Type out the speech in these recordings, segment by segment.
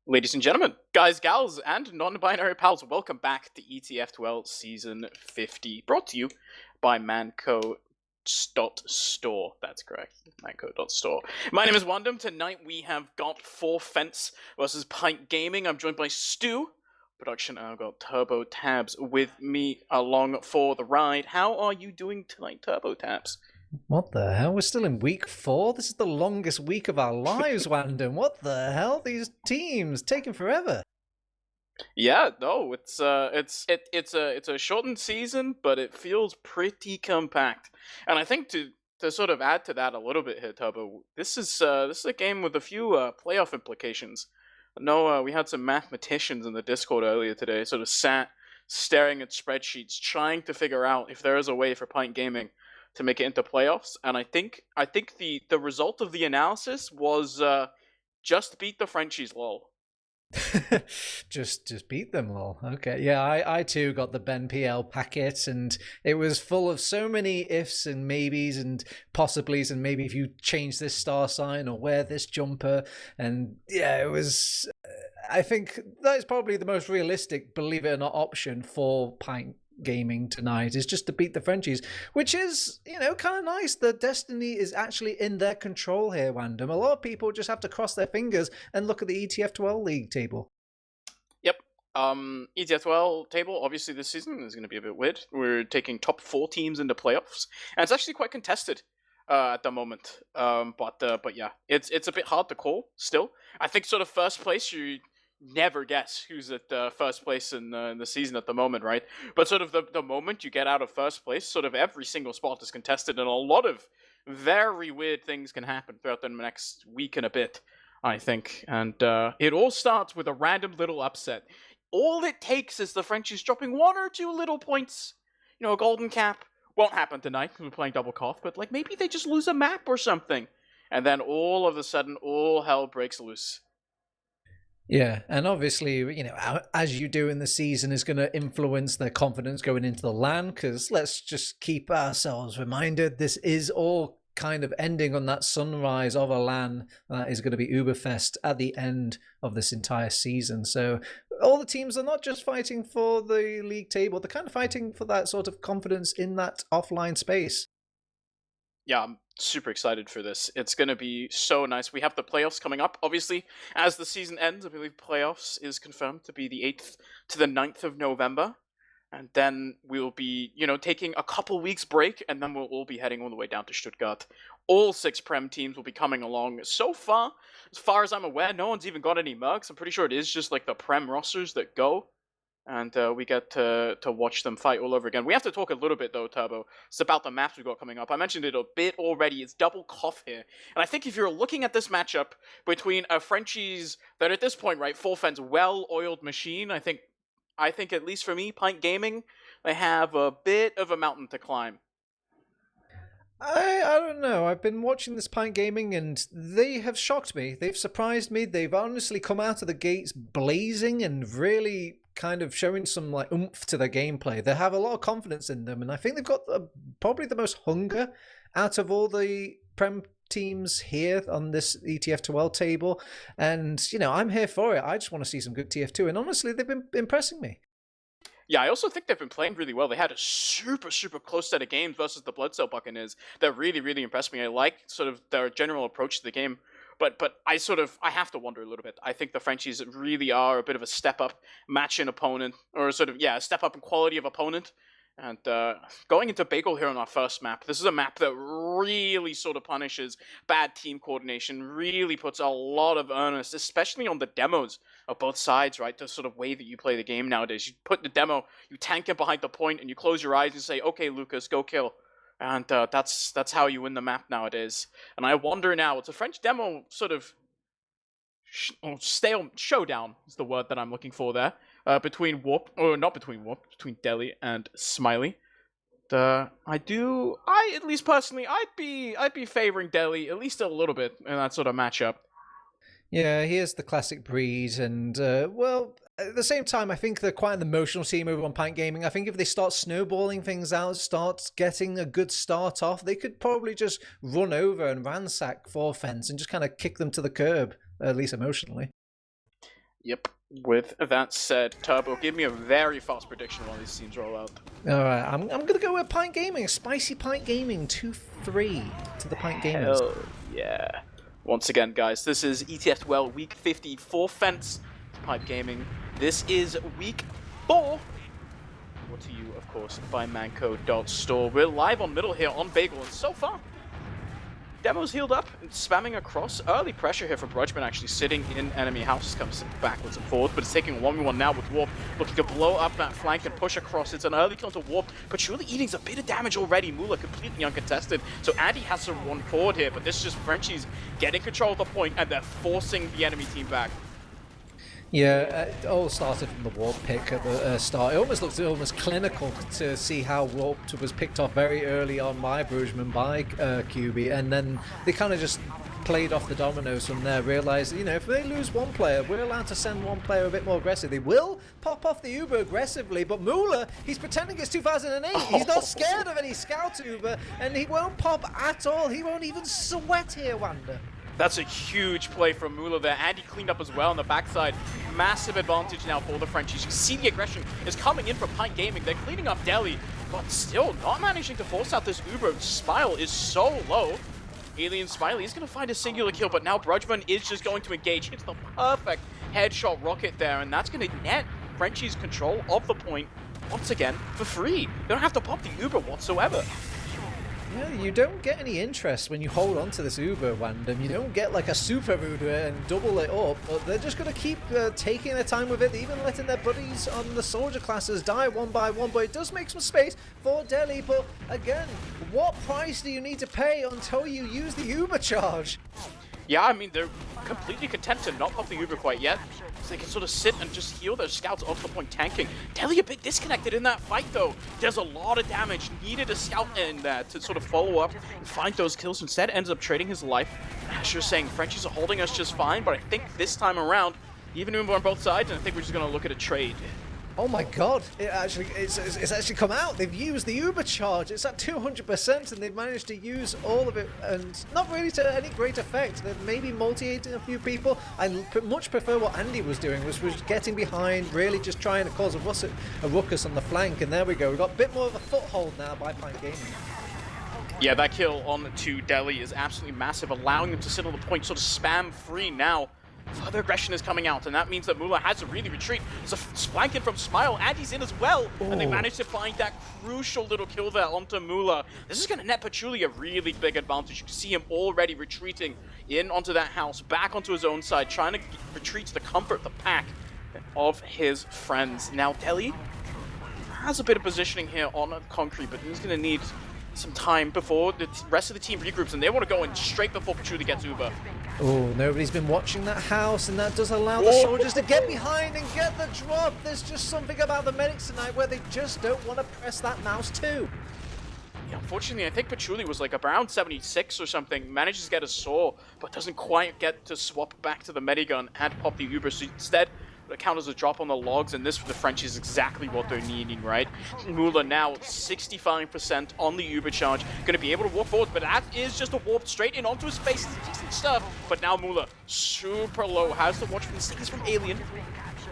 Ladies and gentlemen, guys, gals, and non-binary pals, welcome back to ETF2L Season 50, brought to you by Manco.store. That's correct, Manco.store. My name is Wandum. Tonight we have got 4 Fence versus Pint Gaming. I'm joined by Stu, production, and I've got Turbo Tabs with me along for the ride. How are you doing tonight, Turbo Tabs? What the hell? We're still in week 4? This is the longest week of our lives, Wandon. What the hell? These teams taking forever. Yeah, no, it's a shortened season, but it feels pretty compact. And I think to sort of add to that a little bit here, Turbo, this is a game with a few playoff implications. I know we had some mathematicians in the Discord earlier today, sort of sat staring at spreadsheets, trying to figure out if there is a way for Pint Gaming to make it into playoffs. And I think the result of the analysis was just beat the Frenchies, lol. just beat them all. Okay, yeah, I too got the Ben PL packet, and it was full of so many ifs and maybes and possiblies, and maybe if you change this star sign or wear this jumper, and yeah, it was. I think that is probably the most realistic, believe it or not, option for Pint Gaming tonight is just to beat the Frenchies, which is, kind of nice. The destiny is actually in their control here, Wandom. A lot of people just have to cross their fingers and look at the ETF2L league table. Yep. ETF2L table, obviously this season is going to be a bit weird. We're taking top 4 teams into playoffs, and it's actually quite contested at the moment. But yeah, it's a bit hard to call still. I think sort of first place, you never guess who's at first place in the season at the moment, right? But sort of the moment you get out of first place, sort of every single spot is contested, and a lot of very weird things can happen throughout the next week and a bit, I think. And it all starts with a random little upset. All it takes is the Frenchies dropping 1 or 2 little points. A golden cap. Won't happen tonight because we're playing double cough, but like maybe they just lose a map or something. And then all of a sudden, all hell breaks loose. Yeah, and obviously, as you do in the season is going to influence their confidence going into the LAN, because let's just keep ourselves reminded, this is all kind of ending on that sunrise of a LAN that is going to be Uberfest at the end of this entire season. So all the teams are not just fighting for the league table, they're kind of fighting for that sort of confidence in that offline space. Yeah, I'm super excited for this. It's going to be so nice. We have the playoffs coming up. Obviously, as the season ends, I believe playoffs is confirmed to be the 8th to the 9th of November. And then we'll be, taking a couple weeks break, and then we'll all be heading all the way down to Stuttgart. All 6 Prem teams will be coming along. So far as I'm aware, no one's even got any mercs. I'm pretty sure it is just like the Prem rosters that go, and we get to watch them fight all over again. We have to talk a little bit, though, Turbo. It's about the maps we've got coming up. I mentioned it a bit already. It's double cough here. And I think if you're looking at this matchup between a Frenchies that at this point, right, full fence, well-oiled machine, I think at least for me, Pint Gaming, they have a bit of a mountain to climb. I don't know. I've been watching this Pint Gaming and they have shocked me. They've surprised me. They've honestly come out of the gates blazing and really kind of showing some like oomph to their gameplay. They have a lot of confidence in them, and I think they've got probably the most hunger out of all the Prem teams here on this ETF2L table. And I'm here for it. I just want to see some good TF2, and honestly, they've been impressing me. Yeah, I also think they've been playing really well. They had a super, super close set of games versus the Blood Cell Buccaneers that really, really impressed me. I like sort of their general approach to the game, but I have to wonder a little bit. I think the Frenchies really are a bit of a step up match in opponent, or sort of a step up in quality of opponent. And going into Bagel here on our first map, this is a map that really sort of punishes bad team coordination, really puts a lot of earnest, especially on the demos of both sides, right? The sort of way that you play the game nowadays. You put the demo, you tank it behind the point, and you close your eyes and say, okay, Lucas, go kill. And that's how you win the map nowadays. And I wonder now, it's a French demo sort of showdown is the word that I'm looking for there. Between Warp, or not between Warp, between Deli and Smiley. I at least personally, I'd be favoring Deli at least a little bit in that sort of matchup. Yeah, he is the classic breed, and well, at the same time, I think they're quite an emotional team over on Pint Gaming. I think if they start snowballing things out, start getting a good start off, they could probably just run over and ransack 4 fence and just kind of kick them to the curb, at least emotionally. Yep. With that said, Turbo, give me a very fast prediction while these teams roll out. All right, I'm gonna go with Pint Gaming, Spicy Pint Gaming, 2-3 to the Pint Gamers. Hell yeah. Once again, guys, this is ETF2L Week 54 Fence Pipe Gaming. This is Week 4. Brought to you, of course, by Manco.store. We're live on middle here on Bagel, and so far, Demo's healed up and spamming across. Early pressure here for Brudgeman, actually sitting in enemy house. Comes backwards and forwards, but it's taking 1v1 now with Warp, looking to blow up that flank and push across. It's an early kill to Warp, but surely eating a bit of damage already. Mula completely uncontested, so Andy has to run forward here, but this is just Frenchies getting control of the point, and they're forcing the enemy team back. Yeah, it all started from the Warp pick at the start. It almost looks almost clinical to see how Warp was picked off very early on by Brugman, by QB, and then they kind of just played off the dominoes from there, realised, you know, if they lose one player, we're allowed to send one player a bit more aggressive. They will pop off the Uber aggressively, but Mula, he's pretending it's 2008. He's not scared of any scout Uber, and he won't pop at all. He won't even sweat here, Wanda. That's a huge play from Mula there. Andy cleaned up as well on the backside. Massive advantage now for the Frenchies. You see the aggression is coming in from Pint Gaming. They're cleaning up Delhi, but still not managing to force out this Uber. Smile is so low. Alien Smiley is going to find a singular kill, but now Brudgeman is just going to engage. It's the perfect headshot rocket there, and that's going to net Frenchies control of the point once again for free. They don't have to pop the Uber whatsoever. Yeah, you don't get any interest when you hold on to this Uber, Wandom. You don't get like a super Uber and double it up, but they're just going to keep taking their time with it, even letting their buddies on the soldier classes die one by one, but it does make some space for Delhi. But again, what price do you need to pay until you use the Uber charge? Yeah, I mean, they're completely content to not pop the Uber quite yet, so they can sort of sit and just heal their scouts off the point tanking. Delhi a bit disconnected in that fight, though. There's a lot of damage. Needed a scout in there to sort of follow up and find those kills. Instead, ends up trading his life. As you're saying, Frenchies are holding us just fine, but I think this time around, even on both sides, and I think we're just going to look at a trade. Oh my god, it's actually come out. They've used the Uber charge. It's at 200% and they've managed to use all of it, and not really to any great effect. They've maybe multi-aiding a few people. I much prefer what Andy was doing, was getting behind, really just trying to cause a ruckus on the flank, and there we go. We've got a bit more of a foothold now by Pint Gaming. Yeah, that kill on to Delhi is absolutely massive, allowing them to sit on the point sort of spam free now. Further aggression is coming out, and that means that Mula has to really retreat. There's a flank in from Smile, Andy's in as well, and they managed to find that crucial little kill there onto Mula. This is going to net Patchouli a really big advantage. You can see him already retreating in onto that house, back onto his own side, trying to retreat to the comfort of the pack of his friends. Now, Delhi has a bit of positioning here on concrete, but he's going to need some time before the rest of the team regroups, and they want to go in straight before Patchouli gets Uber. Oh, nobody's been watching that house, and that does allow the soldiers to get behind and get the drop. There's just something about the medics tonight where they just don't want to press that mouse too. Yeah, unfortunately, I think Patchouli was like around 76 or something, manages to get a saw, but doesn't quite get to swap back to the medigun and pop the Uber, so instead it counters a drop on the logs, and this for the French is exactly what they're needing, right? Mula now 65% on the Uber charge, going to be able to walk forward, but that is just a warp straight in onto his face. It's decent stuff, but now Mula super low, has to watch for the sneaks from Alien.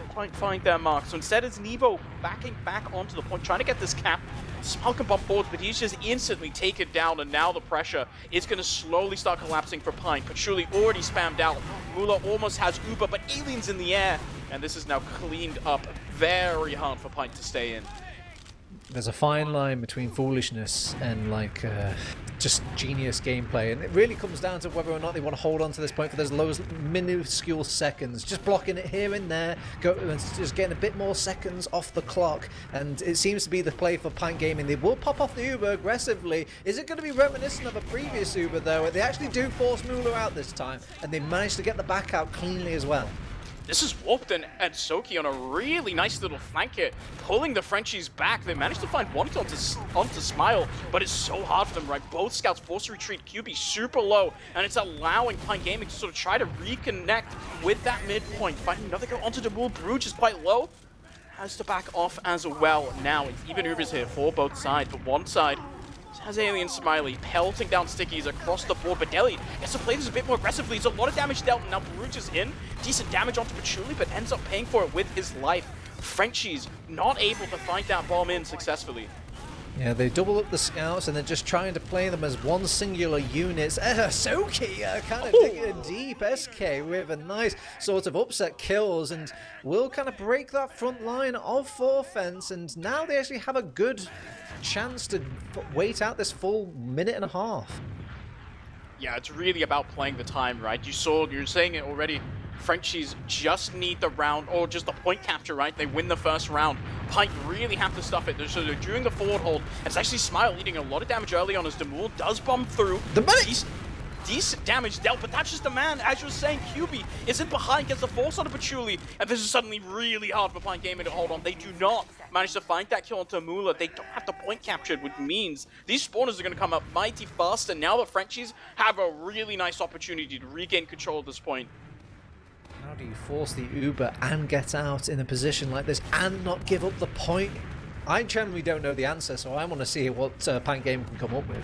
Quite find their mark, so instead it's Nevo backing back onto the point, trying to get this cap. Smile can bump forward, but he's just instantly taken down, and now the pressure is going to slowly start collapsing for Pint. Patchouli already spammed out. Mula almost has Uber, but Alien's in the air, and this is now cleaned up. Very hard for Pint to stay in. There's a fine line between foolishness and like just genius gameplay, and it really comes down to whether or not they want to hold on to this point for those minuscule seconds, just blocking it here and there, just getting a bit more seconds off the clock, and it seems to be the play for Pint Gaming. They will pop off the Uber aggressively. Is it going to be reminiscent of a previous Uber though? They actually do force Mula out this time, and they managed to get the back out cleanly as well. This is Warped and Soki on a really nice little flank here, pulling the Frenchies back. They managed to find one kill onto Smile, but it's so hard for them, right? Both scouts forced to retreat, QB super low, and it's allowing Pint Gaming to sort of try to reconnect with that midpoint. Finding another kill onto Demul. Bruges is quite low, has to back off as well. Now, it's even Ubers here for both sides, but one side has Alien Smiley pelting down stickies across the board, but Deli gets to play this a bit more aggressively. There's a lot of damage dealt, and now Baruch is in. Decent damage onto Patchouli, but ends up paying for it with his life. Frenchie's not able to find that bomb in successfully. Yeah, they double up the scouts and they're just trying to play them as one singular unit. Soki kind of digging deep. SK with a nice sort of upset kills and will kind of break that front line of 4Fence, and now they actually have a good chance to wait out this full minute and a half. Yeah, it's really about playing the time, right? You're saying it already. Frenchies just need the round, or just the point capture, right? They win the first round. PINT really have to stuff it. So they're doing the forward hold. It's actually Smile leading a lot of damage early on as Demul does bomb through. The money! Decent damage dealt, but that's just a man. As you were saying, QB is in behind, gets the force on Patchouli, and this is suddenly really hard for PINT Gaming to hold on. They do not manage to find that kill onto Mula. They don't have the point captured, which means these spawners are going to come up mighty fast, and now the Frenchies have a really nice opportunity to regain control at this point. How do you force the Uber and get out in a position like this and not give up the point? I generally don't know the answer, so I want to see what PINT Gaming can come up with.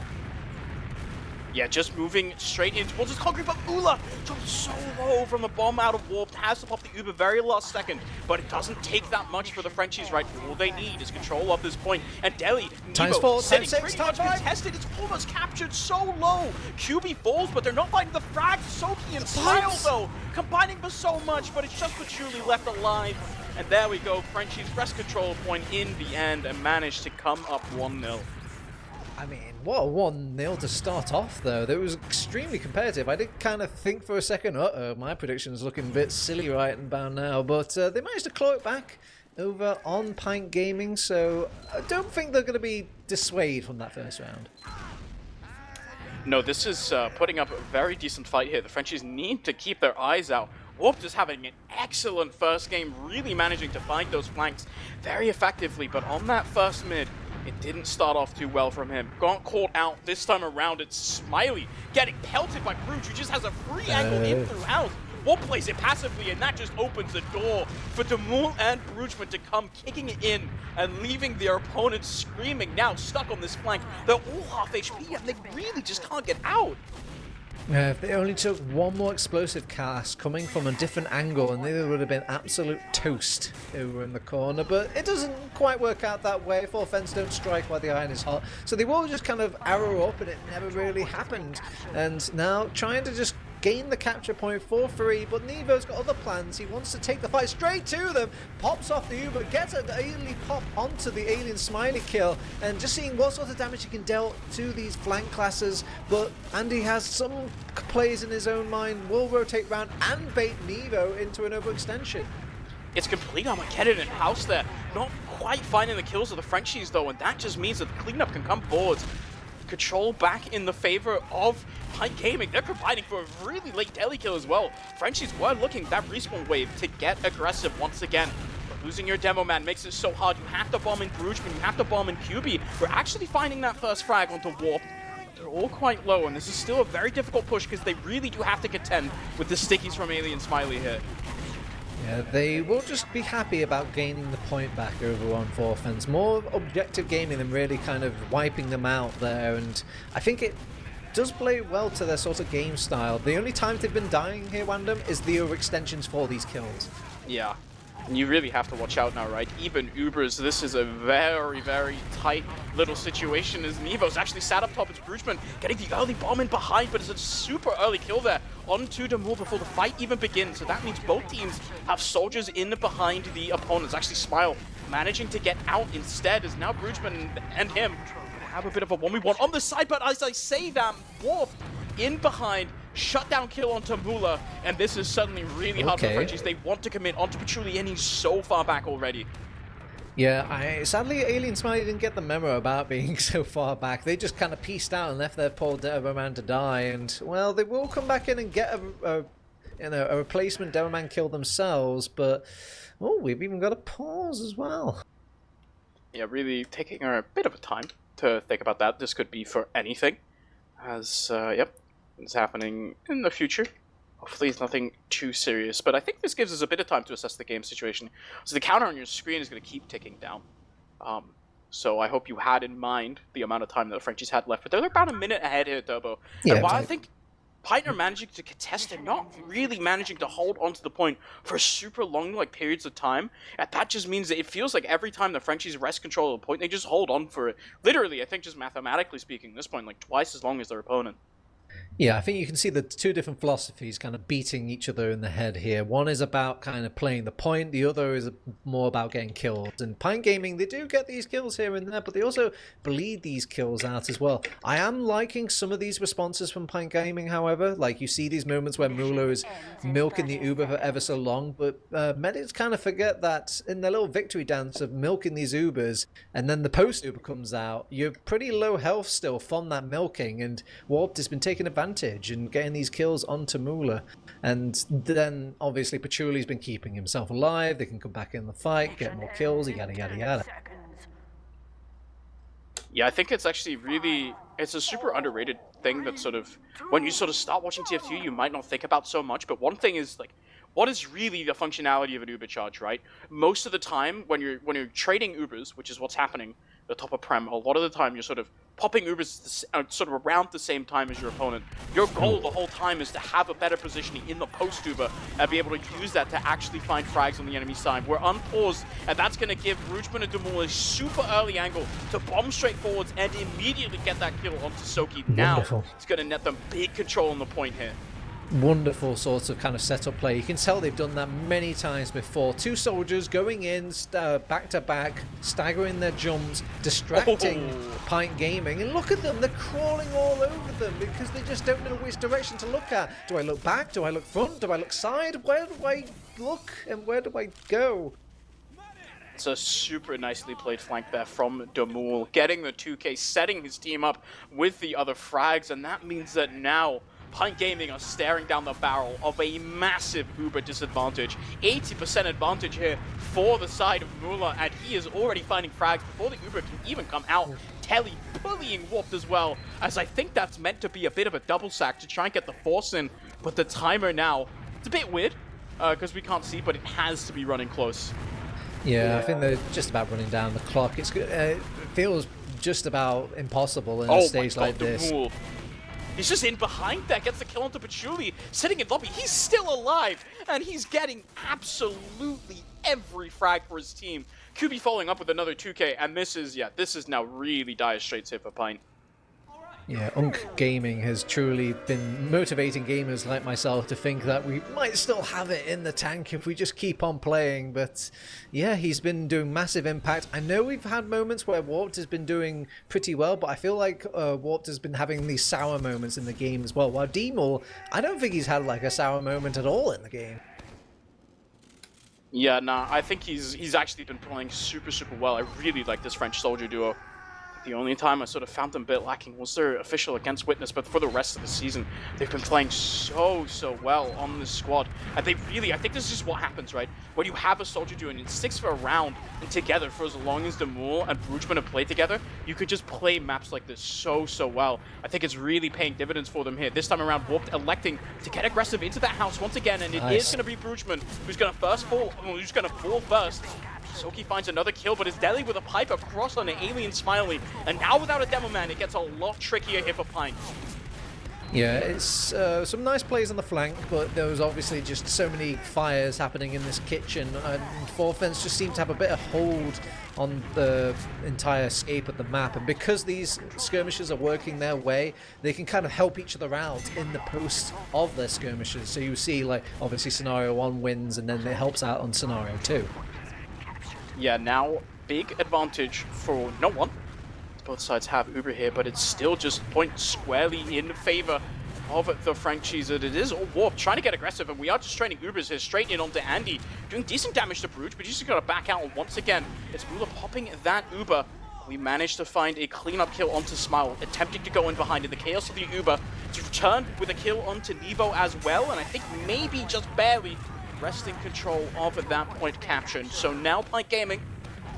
Yeah, just moving straight in towards his concrete, but Mula drops so low from the bomb out of warp, has to pop the Uber very last second, but it doesn't take that much for the Frenchies, right? All they need is control of this point, and Deli, Nebo, sitting pretty much contested, it's almost captured so low. QB falls, but they're not finding the frag. Soki and Smile, though, combining for so much, but it's just Patchouli left alive. And there we go, Frenchies press control point in the end and managed to come up 1-0. I mean, what a 1-0 to start off, though. That was extremely competitive. I did kind of think for a second, my prediction's looking a bit silly right about now, but they managed to claw it back over on PINT Gaming, so I don't think they're going to be dissuaded from that first round. No, this is putting up a very decent fight here. The Frenchies need to keep their eyes out. Warp just having an excellent first game, really managing to find those flanks very effectively, but on that first mid, it didn't start off too well from him. Got caught out this time around. It's Smiley getting pelted by Brooch, who just has a free angle in throughout. Warp plays it passively, and that just opens the door for Demul and Brugman to come kicking it in and leaving their opponents screaming, now stuck on this flank. They're all half HP, and they really just can't get out. Yeah, if they only took one more explosive cast coming from a different angle, and they would have been absolute toast over in the corner, but it doesn't quite work out that way. 4Fence don't strike while the iron is hot, so they will just kind of arrow up, and it never really happened. And now trying to just gain the capture point for free, but Nevo's got other plans. He wants to take the fight straight to them, pops off the Uber, gets an early pop onto the Alien Smiley kill, and just seeing what sort of damage he can deal to these flank classes. But Andy has some plays in his own mind, will rotate round and bait Nevo into an overextension. It's complete Armageddon in house there. Not quite finding the kills of the Frenchies though, and that just means that the cleanup can come forwards. Control back in the favor of PINT Gaming. They're providing for a really late Deli kill as well. Frenchies were looking that respawn wave to get aggressive once again. But losing your demo man makes it so hard. You have to bomb in Brugman, you have to bomb in QB. We're actually finding that first frag onto Warp. They're all quite low, and this is still a very difficult push because they really do have to contend with the stickies from Alien Smiley here. Yeah, they will just be happy about gaining the point back over on 4Fence. More objective gaming than really kind of wiping them out there, and I think it does play well to their sort of game style. The only time they've been dying here, Wandom, is the overextensions for these kills. Yeah, and you really have to watch out now, right? Even Ubers, this is a very, very tight little situation as Nevo's actually sat up top. It's Brugman getting the early bomb in behind, but it's a super early kill there onto Demul before the fight even begins. So that means both teams have soldiers in behind the opponents. Actually, Smile managing to get out instead, as now Brugman and him have a bit of a 1v1 on the side, but as I say that, Warp in behind, shutdown kill onto Mula, and this is suddenly really hard for the Frenchies. They want to commit onto Patchouli, and he's so far back already. Yeah, sadly Alien Smiley didn't get the memo about being so far back. They just kind of pieced out and left their poor Demoman to die, and well, they will come back in and get a replacement Demoman kill themselves, but oh, we've even got a pause as well. Yeah, really taking a bit of a time to think about that. This could be for anything, as yep, it's happening in the future. Hopefully it's nothing too serious, but I think this gives us a bit of time to assess the game situation. So the counter on your screen is going to keep ticking down. So I hope you had in mind the amount of time that the Frenchies had left. But they're about a minute ahead here, Turbo. And Yeah, while I like, think Python are managing to contest, they're not really managing to hold onto the point for super long periods of time. And that just means that it feels like every time the Frenchies wrest control of the point, they just hold on for it. Literally, I think just mathematically speaking, at this point, like twice as long as their opponent. yeah, I think you can see the two different philosophies kind of beating each other in the head here. One is about kind of playing the point, the other is more about getting kills. And Pint Gaming, they do get these kills here and there, but they also bleed these kills out as well. I am liking some of these responses from Pint Gaming, however. Like, you see these moments where Mulo is milking the Uber for ever so long, but medics kind of forget that in their little victory dance of milking these Ubers, and then the post-Uber comes out, you're pretty low health still from that milking, and Warped has been taking advantage and getting these kills onto Mula. And then obviously Pachuli's been keeping himself alive. They can come back in the fight, get more kills, yada yada yada. Yeah, I think it's actually it's a super underrated thing that sort of, when you sort of start watching TF2, you might not think about so much. But one thing is, like, what is really the functionality of an Uber charge, right? Most of the time, when you're trading Ubers, which is what's happening at the top of Prem, a lot of the time you're sort of popping Ubers sort of around the same time as your opponent. Your goal the whole time is to have a better positioning in the post Uber and be able to use that to actually find frags on the enemy side. We're unpaused, and that's going to give Rujman and Demul a super early angle to bomb straight forwards and immediately get that kill onto Soki. Now Wonderful. it's going to net them big control on the point here. Wonderful sort of kind of setup play. You can tell they've done that many times before. Two soldiers going in back to back, staggering their jumps, distracting Pint Gaming, and look at them, they're crawling all over them because they just don't know which direction to look at. Do I look back? Do I look front? Do I look side? Where do I look and where do I go? It's a super nicely played flank there from Demul, getting the 2K, setting his team up with the other frags, and that means that now Pint Gaming are staring down the barrel of a massive Uber disadvantage. 80% advantage here for the side of Mula, and he is already finding frags before the Uber can even come out. Telly bullying Warped as well, as I think that's meant to be a bit of a double sack to try and get the force in, but the timer now, it's a bit weird, because we can't see, but it has to be running close. Yeah, I think they're just about running down the clock. It feels just about impossible in a stage like this. Demul. He's just in behind that, gets the kill onto Pachuli, sitting in lobby. He's still alive, and he's getting absolutely every frag for his team. QB following up with another 2K, and this is now really dire straits here for Pint. Yeah, Unk Gaming has truly been motivating gamers like myself to think that we might still have it in the tank if we just keep on playing. But yeah, he's been doing massive impact. I know we've had moments where Warped has been doing pretty well, but I feel like Warped has been having these sour moments in the game as well. While Demul, I don't think he's had like a sour moment at all in the game. Yeah, nah, I think he's actually been playing super, super well. I really like this French soldier duo. The only time I sort of found them a bit lacking was their official against Witness, but for the rest of the season, they've been playing so well on this squad. And they really, I think this is just what happens, right? When you have a soldier duo and it sticks for a round and together for as long as Demul and Brugman have played together, you could just play maps like this so well. I think it's really paying dividends for them here. This time around, Warped electing to get aggressive into that house once again, and it is going to be Brugman who's going to fall first. Soki finds another kill, but is Deli with a pipe across on an Alien Smiley. And now without a Demo Man, it gets a lot trickier here for Pint. Yeah, it's some nice plays on the flank, but there was obviously just so many fires happening in this kitchen, and Forfence just seemed to have a bit of hold on the entire scape of the map. And because these skirmishers are working their way, they can kind of help each other out in the post of their skirmishers. So you see, like, obviously Scenario 1 wins, and then it helps out on Scenario 2. Yeah, now big advantage for no one. Both sides have Uber here, but it's still just point squarely in favor of the Frenchies. It is all Warp trying to get aggressive, and we are just training Ubers here straight in onto Andy, doing decent damage to Bruge, but he's just got to back out once again. It's Mula popping that Uber. We managed to find a cleanup kill onto Smile, attempting to go in behind in the chaos of the Uber. It's returned with a kill onto Nevo as well, and I think maybe just barely wresting control of that point captured. So now Pint Gaming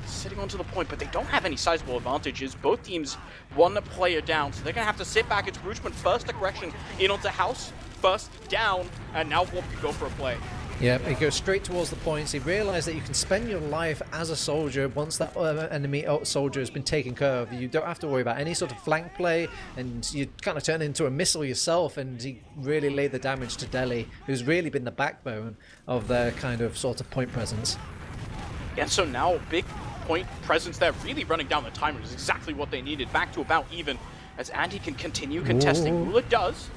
sitting onto the point, but they don't have any sizable advantages. Both teams one player down, so they're going to have to sit back. It's Brugman first aggression in onto House, first down, and now Warp can go for a play. Yeah, he goes straight towards the points. He realized that you can spend your life as a soldier once that enemy soldier has been taken care of. You don't have to worry about any sort of flank play, and you kind of turn into a missile yourself, and he really laid the damage to Delhi, who's really been the backbone of their kind of sort of point presence. And so now, big point presence there, really running down the timer is exactly what they needed. Back to about even, as Andy can continue contesting. Mula does.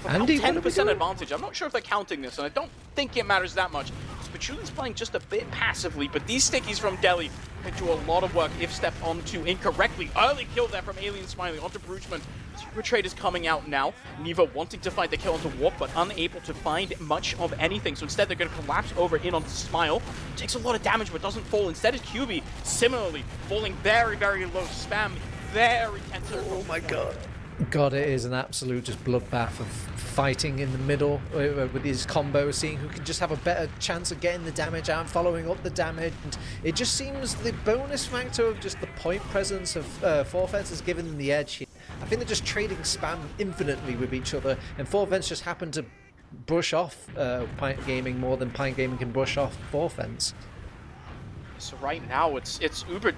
Andy, 10% advantage. I'm not sure if they're counting this, and I don't think it matters that much. Pachuli's playing just a bit passively, but these stickies from Delhi can do a lot of work if stepped onto incorrectly. Early kill there from Alien Smiley onto Brugman. Super Trade is coming out now. Neva wanting to find the kill onto Warp, but unable to find much of anything. So instead, they're going to collapse over in onto Smile. Takes a lot of damage, but doesn't fall. Instead, is QB similarly falling very, very low. Spam very tense. Oh my god. God, it is an absolute just bloodbath of fighting in the middle with these combos, seeing who can just have a better chance of getting the damage out, following up the damage. And it just seems the bonus factor of just the point presence of Forfence has given them the edge here. I think they're just trading spam infinitely with each other, and Forfence just happen to brush off Pint Gaming more than Pint Gaming can brush off Forfence. So right now, it's Uber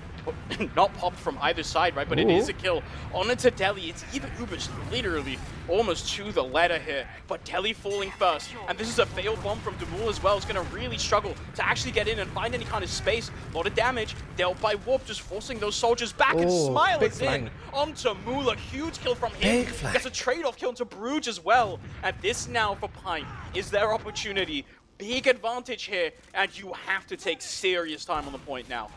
not popped from either side, right? But it is a kill on into Delhi. It's even Uber's literally almost to the letter here. But Delhi falling first. And this is a failed bomb from Demul as well. It's going to really struggle to actually get in and find any kind of space. A lot of damage dealt by Warp, just forcing those soldiers back. And Smile is in onto Mula. Huge kill from him. Gets a trade-off kill into Bruges as well. And this now for Pint is their opportunity. Big advantage here, and you have to take serious time on the point now.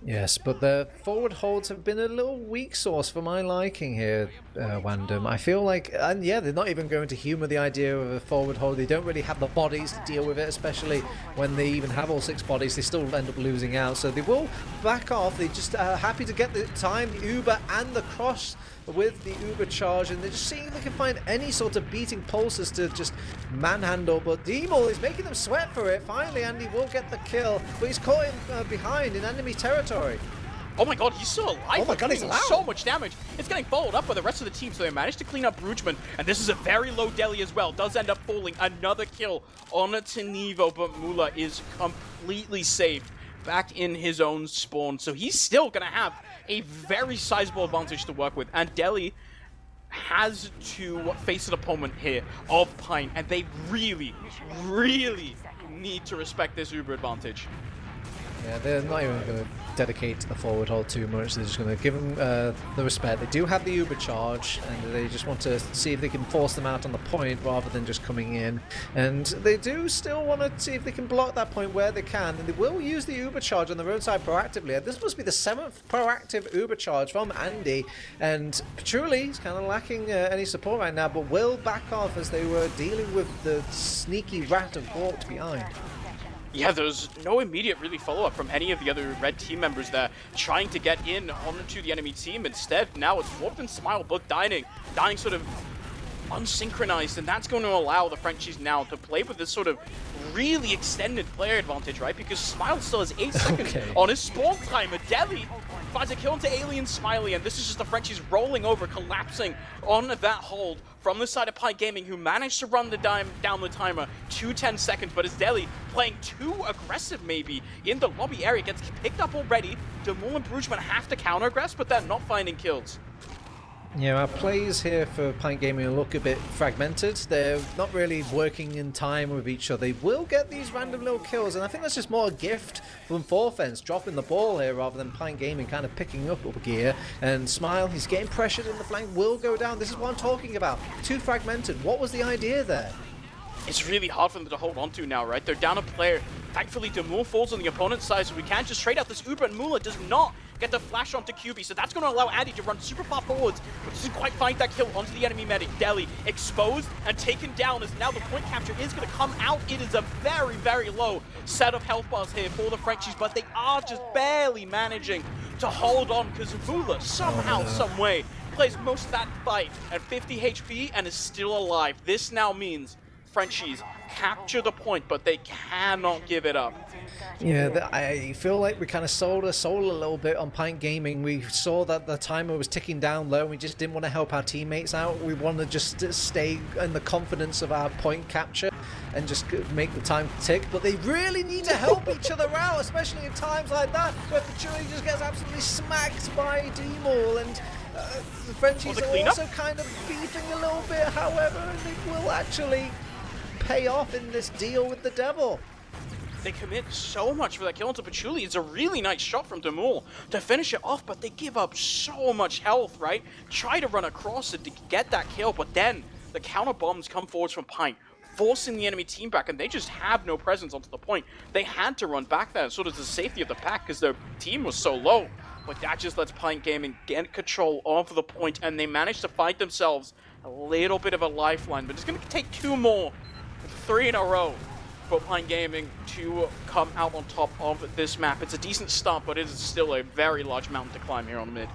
Yes, but the forward holds have been a little weak sauce for my liking here, Wandom. I feel like, and yeah, they're not even going to humour the idea of a forward hold. They don't really have the bodies to deal with it, especially when they even have all 6 bodies. They still end up losing out, so they will back off. They're just happy to get the time, the Uber and the cross with the Uber charge, and they're just seeing if they can find any sort of beating pulses to just manhandle, but Demol is making them sweat for it. Finally, Andy will get the kill, but he's caught him behind in enemy territory. Oh my god, he's still alive. Oh my god, he's alive. So much damage. It's getting followed up by the rest of the team, so they managed to clean up Brugman, and this is a very low Delhi as well. Does end up falling. Another kill on Tenevo, but Mula is completely safe back in his own spawn, so he's still going to have a very sizable advantage to work with, and Delhi has to face an opponent here of Pint, and they really, really need to respect this Uber advantage. Yeah, they're not even going to dedicate to the forward hold too much. They're just going to give them the respect. They do have the Uber charge, and they just want to see if they can force them out on the point rather than just coming in. And they do still want to see if they can block that point where they can, and they will use the Uber charge on the roadside proactively. This must be the 7th proactive Uber charge from Andy, and Patchouli is kind of lacking any support right now, but will back off as they were dealing with the sneaky rat of Walked behind. Yeah, there's no immediate really follow-up from any of the other red team members there trying to get in onto the enemy team. Instead, now it's Warp and Smile both dying sort of unsynchronized, and that's going to allow the Frenchies now to play with this sort of really extended player advantage, right? Because Smile still has 8 seconds on his spawn timer. Delhi finds a kill into Alien Smiley, and this is just the Frenchies rolling over, collapsing on that hold from the side of Pint Gaming, who managed to run the down the timer to 10 seconds, but as Delhi playing too aggressive maybe in the lobby area, gets picked up already. Demul and Brugman have to counter-aggress, but they're not finding kills. Yeah, our plays here for Pint Gaming look a bit fragmented. They're not really working in time with each other. They will get these random little kills, and I think that's just more a gift from Forfence dropping the ball here rather than Pint Gaming kind of picking up gear. And Smile, he's getting pressured in the flank, will go down. This is what I'm talking about. Too fragmented. What was the idea there? It's really hard for them to hold on to now, right? They're down a player. Thankfully, Demul falls on the opponent's side, so we can't just trade out this Uber, and Mula does not get the flash onto QB, so that's going to allow Andy to run super far forwards, but doesn't quite find that kill onto the enemy medic. Delhi exposed and taken down, as now the point capture is going to come out. It is a very, very low set of health bars here for the Frenchies, but they are just barely managing to hold on, because Mula somehow, some way, plays most of that fight at 50 HP and is still alive. This now means Frenchies capture the point, but they cannot give it up. Yeah, I feel like we kind of sold our soul a little bit on Pint Gaming. We saw that the timer was ticking down low and we just didn't want to help our teammates out. We want to just stay in the confidence of our point capture and just make the time tick. But they really need to help each other out, especially in times like that, where Patchouli just gets absolutely smacked by D-Maul, and the Frenchies are also kind of beefing a little bit, however, and it will actually pay off in this deal with the Devil. They commit so much for that kill into Patchouli. It's a really nice shot from Demul to finish it off, but they give up so much health, right? Try to run across it to get that kill, but then the counter bombs come forwards from Pint, forcing the enemy team back, and they just have no presence onto the point. They had to run back there, sort of the safety of the pack, because their team was so low. But that just lets Pint Gaming get control of the point, and they managed to find themselves a little bit of a lifeline, but it's going to take 2 more, 3 in a row, for Pint Gaming to come out on top of this map. It's a decent start, but it is still a very large mountain to climb here on mid.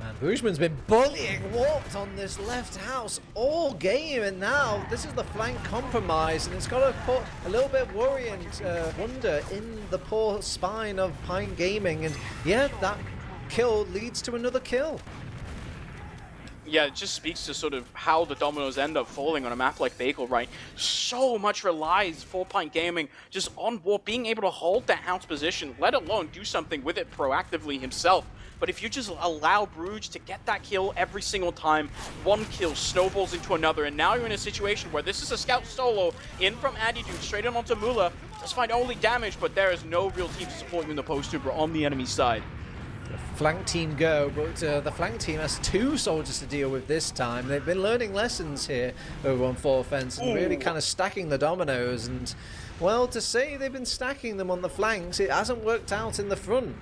Man, Boojman's been bullying Warped on this left house all game, and now this is the flank compromise, and it's got to put a little bit of worry and wonder in the poor spine of Pint Gaming, and yeah, that kill leads to another kill. Yeah, it just speaks to sort of how the dominoes end up falling on a map like Bagel, right? So much relies for Pint Gaming just on Warp being able to hold the house position, let alone do something with it proactively himself. But if you just allow Bruges to get that kill every single time, one kill snowballs into another, and now you're in a situation where this is a scout solo in from Andy Dude straight in onto Mula. Does find only damage, but there is no real team to support you in the post-tuber on the enemy side. Flank team go, but the flank team has 2 soldiers to deal with this time. They've been learning lessons here over on 4 Fence and really kind of stacking the dominoes, and well, to say they've been stacking them on the flanks, it hasn't worked out in the front.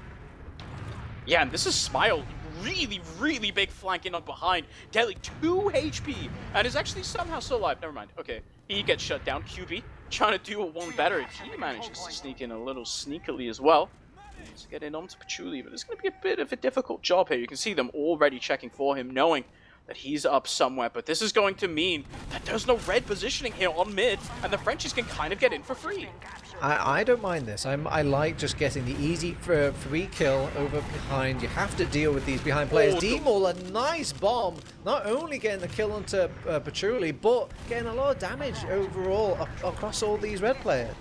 Yeah, and this is Smile, really, really big flank in on behind. Deli, 2 HP, and is actually somehow still alive. Never mind. Okay, he gets shut down. QB trying to do one better. He manages to sneak in a little sneakily as well. To get in onto Patchouli, but it's going to be a bit of a difficult job here. You can see them already checking for him, knowing that he's up somewhere, but this is going to mean that there's no red positioning here on mid, and the Frenchies can kind of get in for free. I don't mind this. I like just getting the easy free kill over behind. You have to deal with these behind players. D-Maul, a nice bomb, not only getting the kill onto Patchouli, but getting a lot of damage overall across all these red players.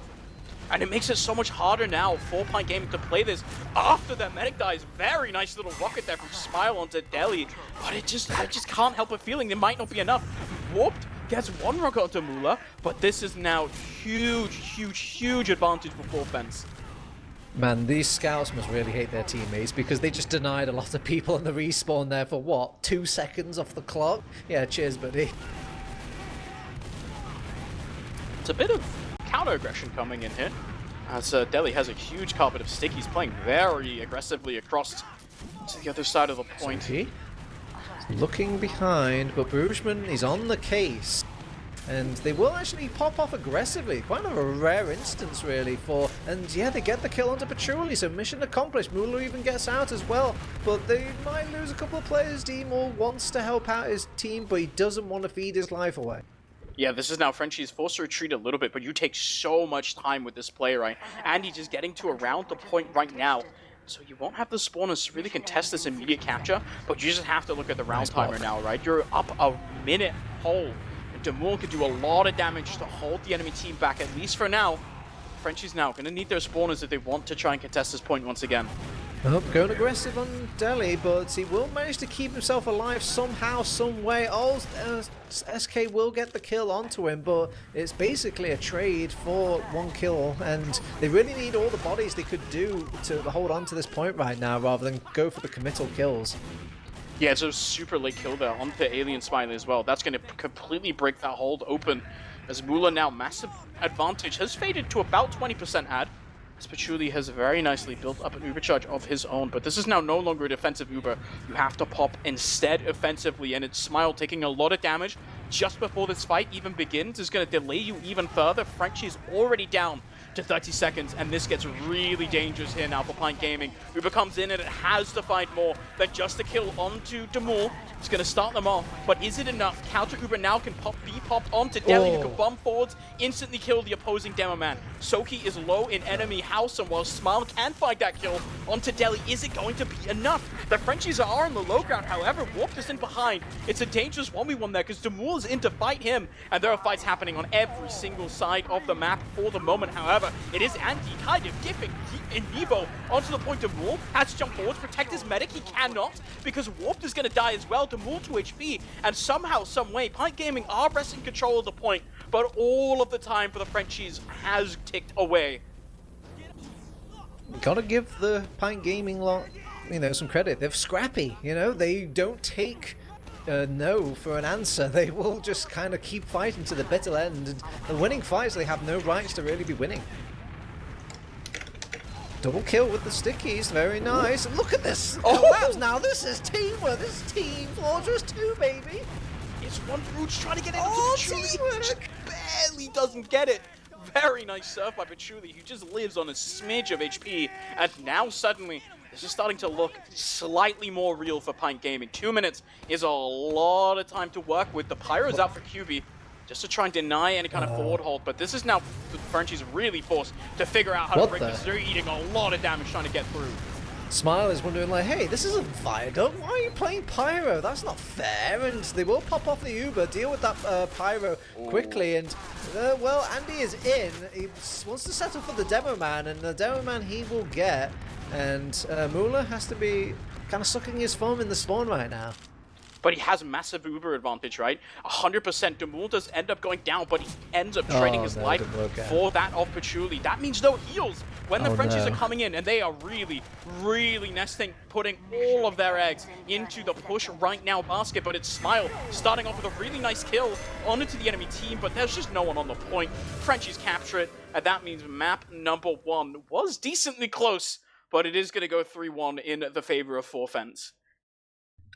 And it makes it so much harder now for Pint Gaming to play this after their medic dies. Very nice little rocket there from Smile onto Deli. But I just can't help but feeling there might not be enough. Warped gets 1 rocket onto Mula, but this is now huge advantage for 4 Fence. Man, these scouts must really hate their teammates because they just denied a lot of people on the respawn there for what, 2 seconds off the clock? Yeah, cheers, buddy. It's a bit of counter-aggression coming in here, as Deli has a huge carpet of stickies playing very aggressively across to the other side of the point. He's looking behind, but Boojman is on the case, and they will actually pop off aggressively. Quite a rare instance, really, and yeah, they get the kill onto Patchouli, so mission accomplished. Mula even gets out as well, but they might lose a couple of players. D-Maul wants to help out his team, but he doesn't want to feed his life away. Yeah, this is now Frenchie's forced to retreat a little bit, but you take so much time with this play, right? Andy just getting to around the point right now. So you won't have the spawners to really contest this immediate capture, but you just have to look at the round timer now, right? You're up a minute whole. And Demul can do a lot of damage to hold the enemy team back, at least for now. Frenchie's now going to need their spawners if they want to try and contest this point once again. Oh, going aggressive on Deli, but he will manage to keep himself alive somehow, some way. Oh, SK will get the kill onto him, but it's basically a trade for 1 kill, and they really need all the bodies they could do to hold on to this point right now, rather than go for the committal kills. Yeah, it's a super late kill there onto Alien Smiley as well. That's going to completely break that hold open, as Mula now massive advantage has faded to about 20% ad. Patchouli has very nicely built up an Uber charge of his own, but this is now no longer a defensive Uber. You have to pop instead offensively, and it's Smile taking a lot of damage just before this fight even begins is going to delay you even further. Frenchie's already down to 30 seconds, and this gets really dangerous here now for PINT Gaming. Uber comes in and it has to find more than just a kill onto Demul. It's going to start them off, but is it enough? Counter Uber now can be popped onto Deli, who can bump forwards, instantly kill the opposing demo man. Soki is low in enemy house, and while Smile can find that kill onto Deli, is it going to be enough? The Frenchies are on the low ground, however, Warped is in behind. It's a dangerous 1v1 there, because Demul is in to fight him, and there are fights happening on every single side of the map for the moment. However, it is Andy kind of giving Nevo onto the point. Demul has to jump forwards, protect his medic. He cannot, because Warped is going to die as well. Demul to HP, and somehow, some way, PINT Gaming are wresting control of the point, but all of the time for the Frenchies has ticked away. Gotta give the PINT Gaming lot, some credit. They're scrappy, they don't take no for an answer. They will just kind of keep fighting to the bitter end, and the winning fights they have no rights to really be winning. Double kill with the stickies, very nice. And look at this collapse now. This is teamwork. This is Team Fortress 2, baby. It's one Brooch trying to get it into Patchouli. Just barely doesn't get it. Very nice surf by Patchouli, who just lives on a smidge of HP. And now suddenly, this is starting to look slightly more real for PINT Gaming. 2 minutes is a lot of time to work with. The Pyro's out for QB, just to try and deny any kind of forward hold. But this is now the Frenchies really forced to figure out how to break this. They're eating a lot of damage trying to get through. Smile is wondering, like, hey, this isn't Viaduct. Why are you playing Pyro? That's not fair. And they will pop off the Uber, deal with that Pyro quickly. And, well, Andy is in. He wants to settle for the Demo Man, and the Demo Man he will get. And Muller has to be kind of sucking his thumb in the spawn right now. But he has massive Uber advantage, right? 100%. Demul does end up going down, but he ends up trading his life for that of Patchouli. That means no heals when the Frenchies are coming in, and they are really, really nesting, putting all of their eggs into the push right now basket. But it's Smile starting off with a really nice kill onto the enemy team, but there's just no one on the point. Frenchies capture it, and that means map number 1 was decently close, but it is going to go 3-1 in the favor of Forfence.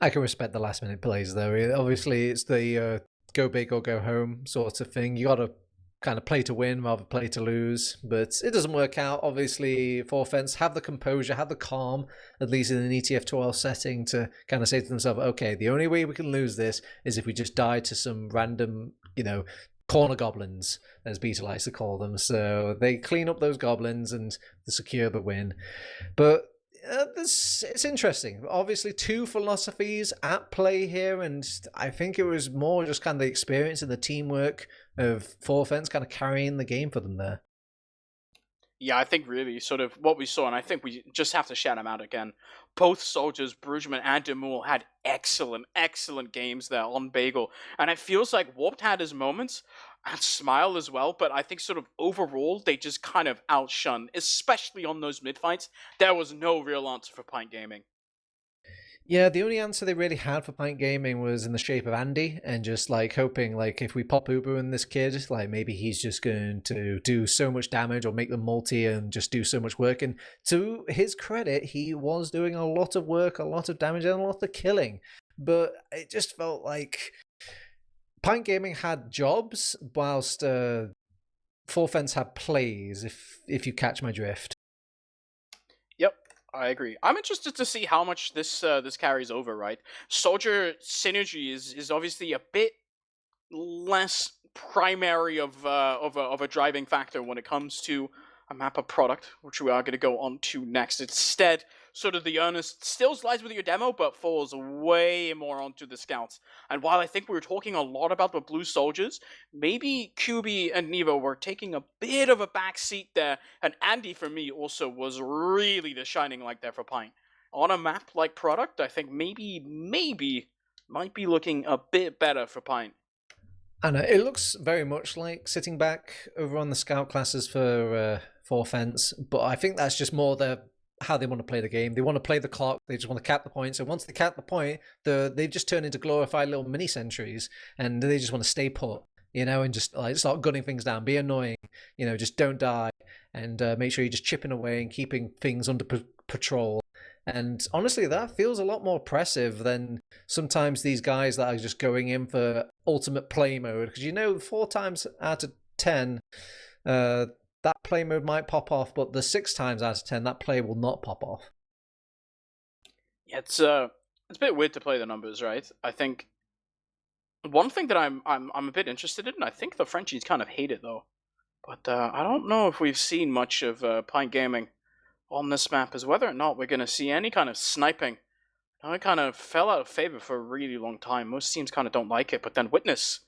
I can respect the last minute plays though. Obviously, it's the go big or go home sort of thing. You got to kind of play to win rather than play to lose, but it doesn't work out. Obviously, Forfence have the composure, have the calm, at least in an ETF2L setting, to kind of say to themselves, okay, the only way we can lose this is if we just die to some random, corner goblins, as Beta likes to call them. So they clean up those goblins and they secure the win. But it's interesting. Obviously, two philosophies at play here, and I think it was more just kind of the experience and the teamwork of Forfence kind of carrying the game for them there. Yeah, I think really sort of what we saw, and I think we just have to shout them out again. Both soldiers, Brugman and Demul, had excellent, excellent games there on Bagel. And it feels like Warped had his moments, and Smile as well, but I think sort of overall, they just kind of outshone, especially on those mid-fights. There was no real answer for PINT Gaming. Yeah, the only answer they really had for PINT Gaming was in the shape of Andy, and just like hoping, like, if we pop Uber in this kid, like maybe he's just going to do so much damage or make them multi and just do so much work. And to his credit, he was doing a lot of work, a lot of damage, and a lot of killing. But it just felt like PINT Gaming had jobs whilst Forfence had plays, if you catch my drift. Yep. I agree. I'm interested to see how much this carries over, right? Soldier synergy is obviously a bit less primary of a driving factor when it comes to a map of product, which we are going to go on to next. Instead, sort of the earnest still slides with your demo, but falls way more onto the scouts. And while I think we were talking a lot about the blue soldiers, maybe QB and Nevo were taking a bit of a back seat there, and Andy, for me, also was really the shining light there for PINT. On a map like product, I think maybe might be looking a bit better for PINT. And it looks very much like sitting back over on the scout classes for Forfence, but I think that's just more how they want to play the game. They want to play the clock. They just want to cap the point. So once they cap the point, they just turn into glorified little mini sentries, and they just want to stay put, and just like start gunning things down, be annoying, just don't die, and make sure you're just chipping away and keeping things under patrol. And honestly, that feels a lot more oppressive than sometimes these guys that are just going in for ultimate play mode. Because 4 times out of 10, that play mode might pop off, but the 6 times out of 10 that play will not pop off. Yeah, it's a bit weird to play the numbers, right? I think one thing that I'm a bit interested in. I think the Frenchies kind of hate it though, but I don't know if we've seen much of Pint Gaming on this map, as whether or not we're going to see any kind of sniping. Now, it kind of fell out of favor for a really long time. Most teams kind of don't like it, but then Witness,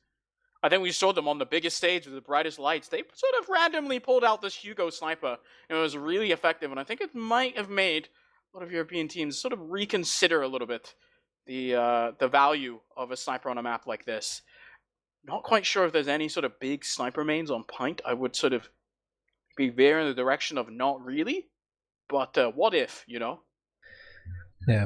I think we saw them on the biggest stage with the brightest lights. They sort of randomly pulled out this Hugo sniper, and it was really effective. And I think it might have made a lot of European teams sort of reconsider a little bit the value of a sniper on a map like this. Not quite sure if there's any sort of big sniper mains on Pint. I would sort of be veering in the direction of not really, but what if, you know? Yeah.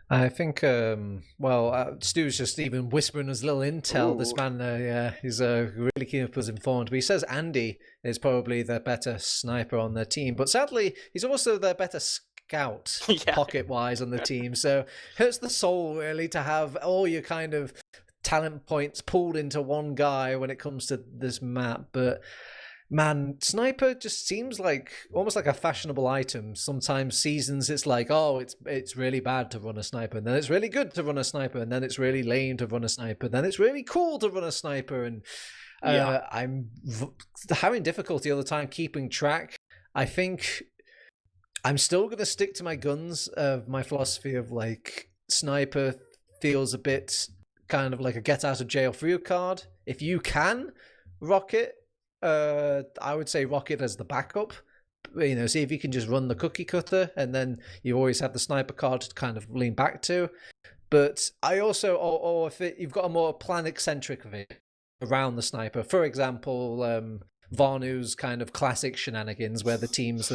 I think, Stu's just even whispering us little intel. Ooh. This man, he's really keen to keep us informed. But he says Andy is probably the better sniper on the team. But sadly, he's also the better scout, pocket-wise, on the team. So hurts the soul, really, to have all your kind of talent points pulled into one guy when it comes to this map. But man, sniper just seems like almost like a fashionable item. Sometimes seasons it's like, oh, it's really bad to run a sniper, and then it's really good to run a sniper, and then it's really lame to run a sniper, then it's really cool to run a sniper, and I'm having difficulty all the time keeping track. I think I'm still going to stick to my guns of my philosophy of like sniper feels a bit kind of like a get out of jail free card. If you can rock it, I would say rock it as the backup. You know, see if you can just run the cookie cutter, and then you always have the sniper card to kind of lean back to. But I also, or if you've got a more plan eccentric of it around the sniper, for example, Varnu's kind of classic shenanigans where the teams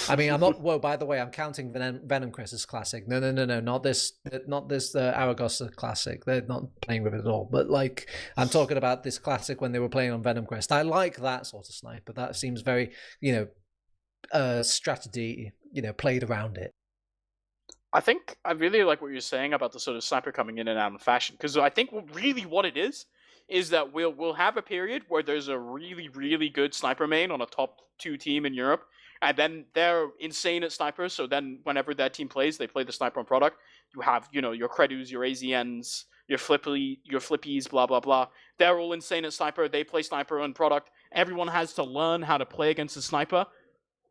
I mean, I'm not. Whoa, by the way, I'm counting Venom Crest as classic. No, not this Aragos classic. They're not playing with it at all. But like, I'm talking about this classic when they were playing on Venom Crest. I like that sort of sniper. That seems very, strategy, played around it. I think I really like what you're saying about the sort of sniper coming in and out in fashion, because I think really what it is that we'll have a period where there's a really, really good sniper main on a top 2 team in Europe, and then they're insane at snipers, so then whenever that team plays, they play the sniper on product. You have, your Credus, your AZNs, your Flippies, blah, blah, blah. They're all insane at sniper, they play sniper on product. Everyone has to learn how to play against the sniper,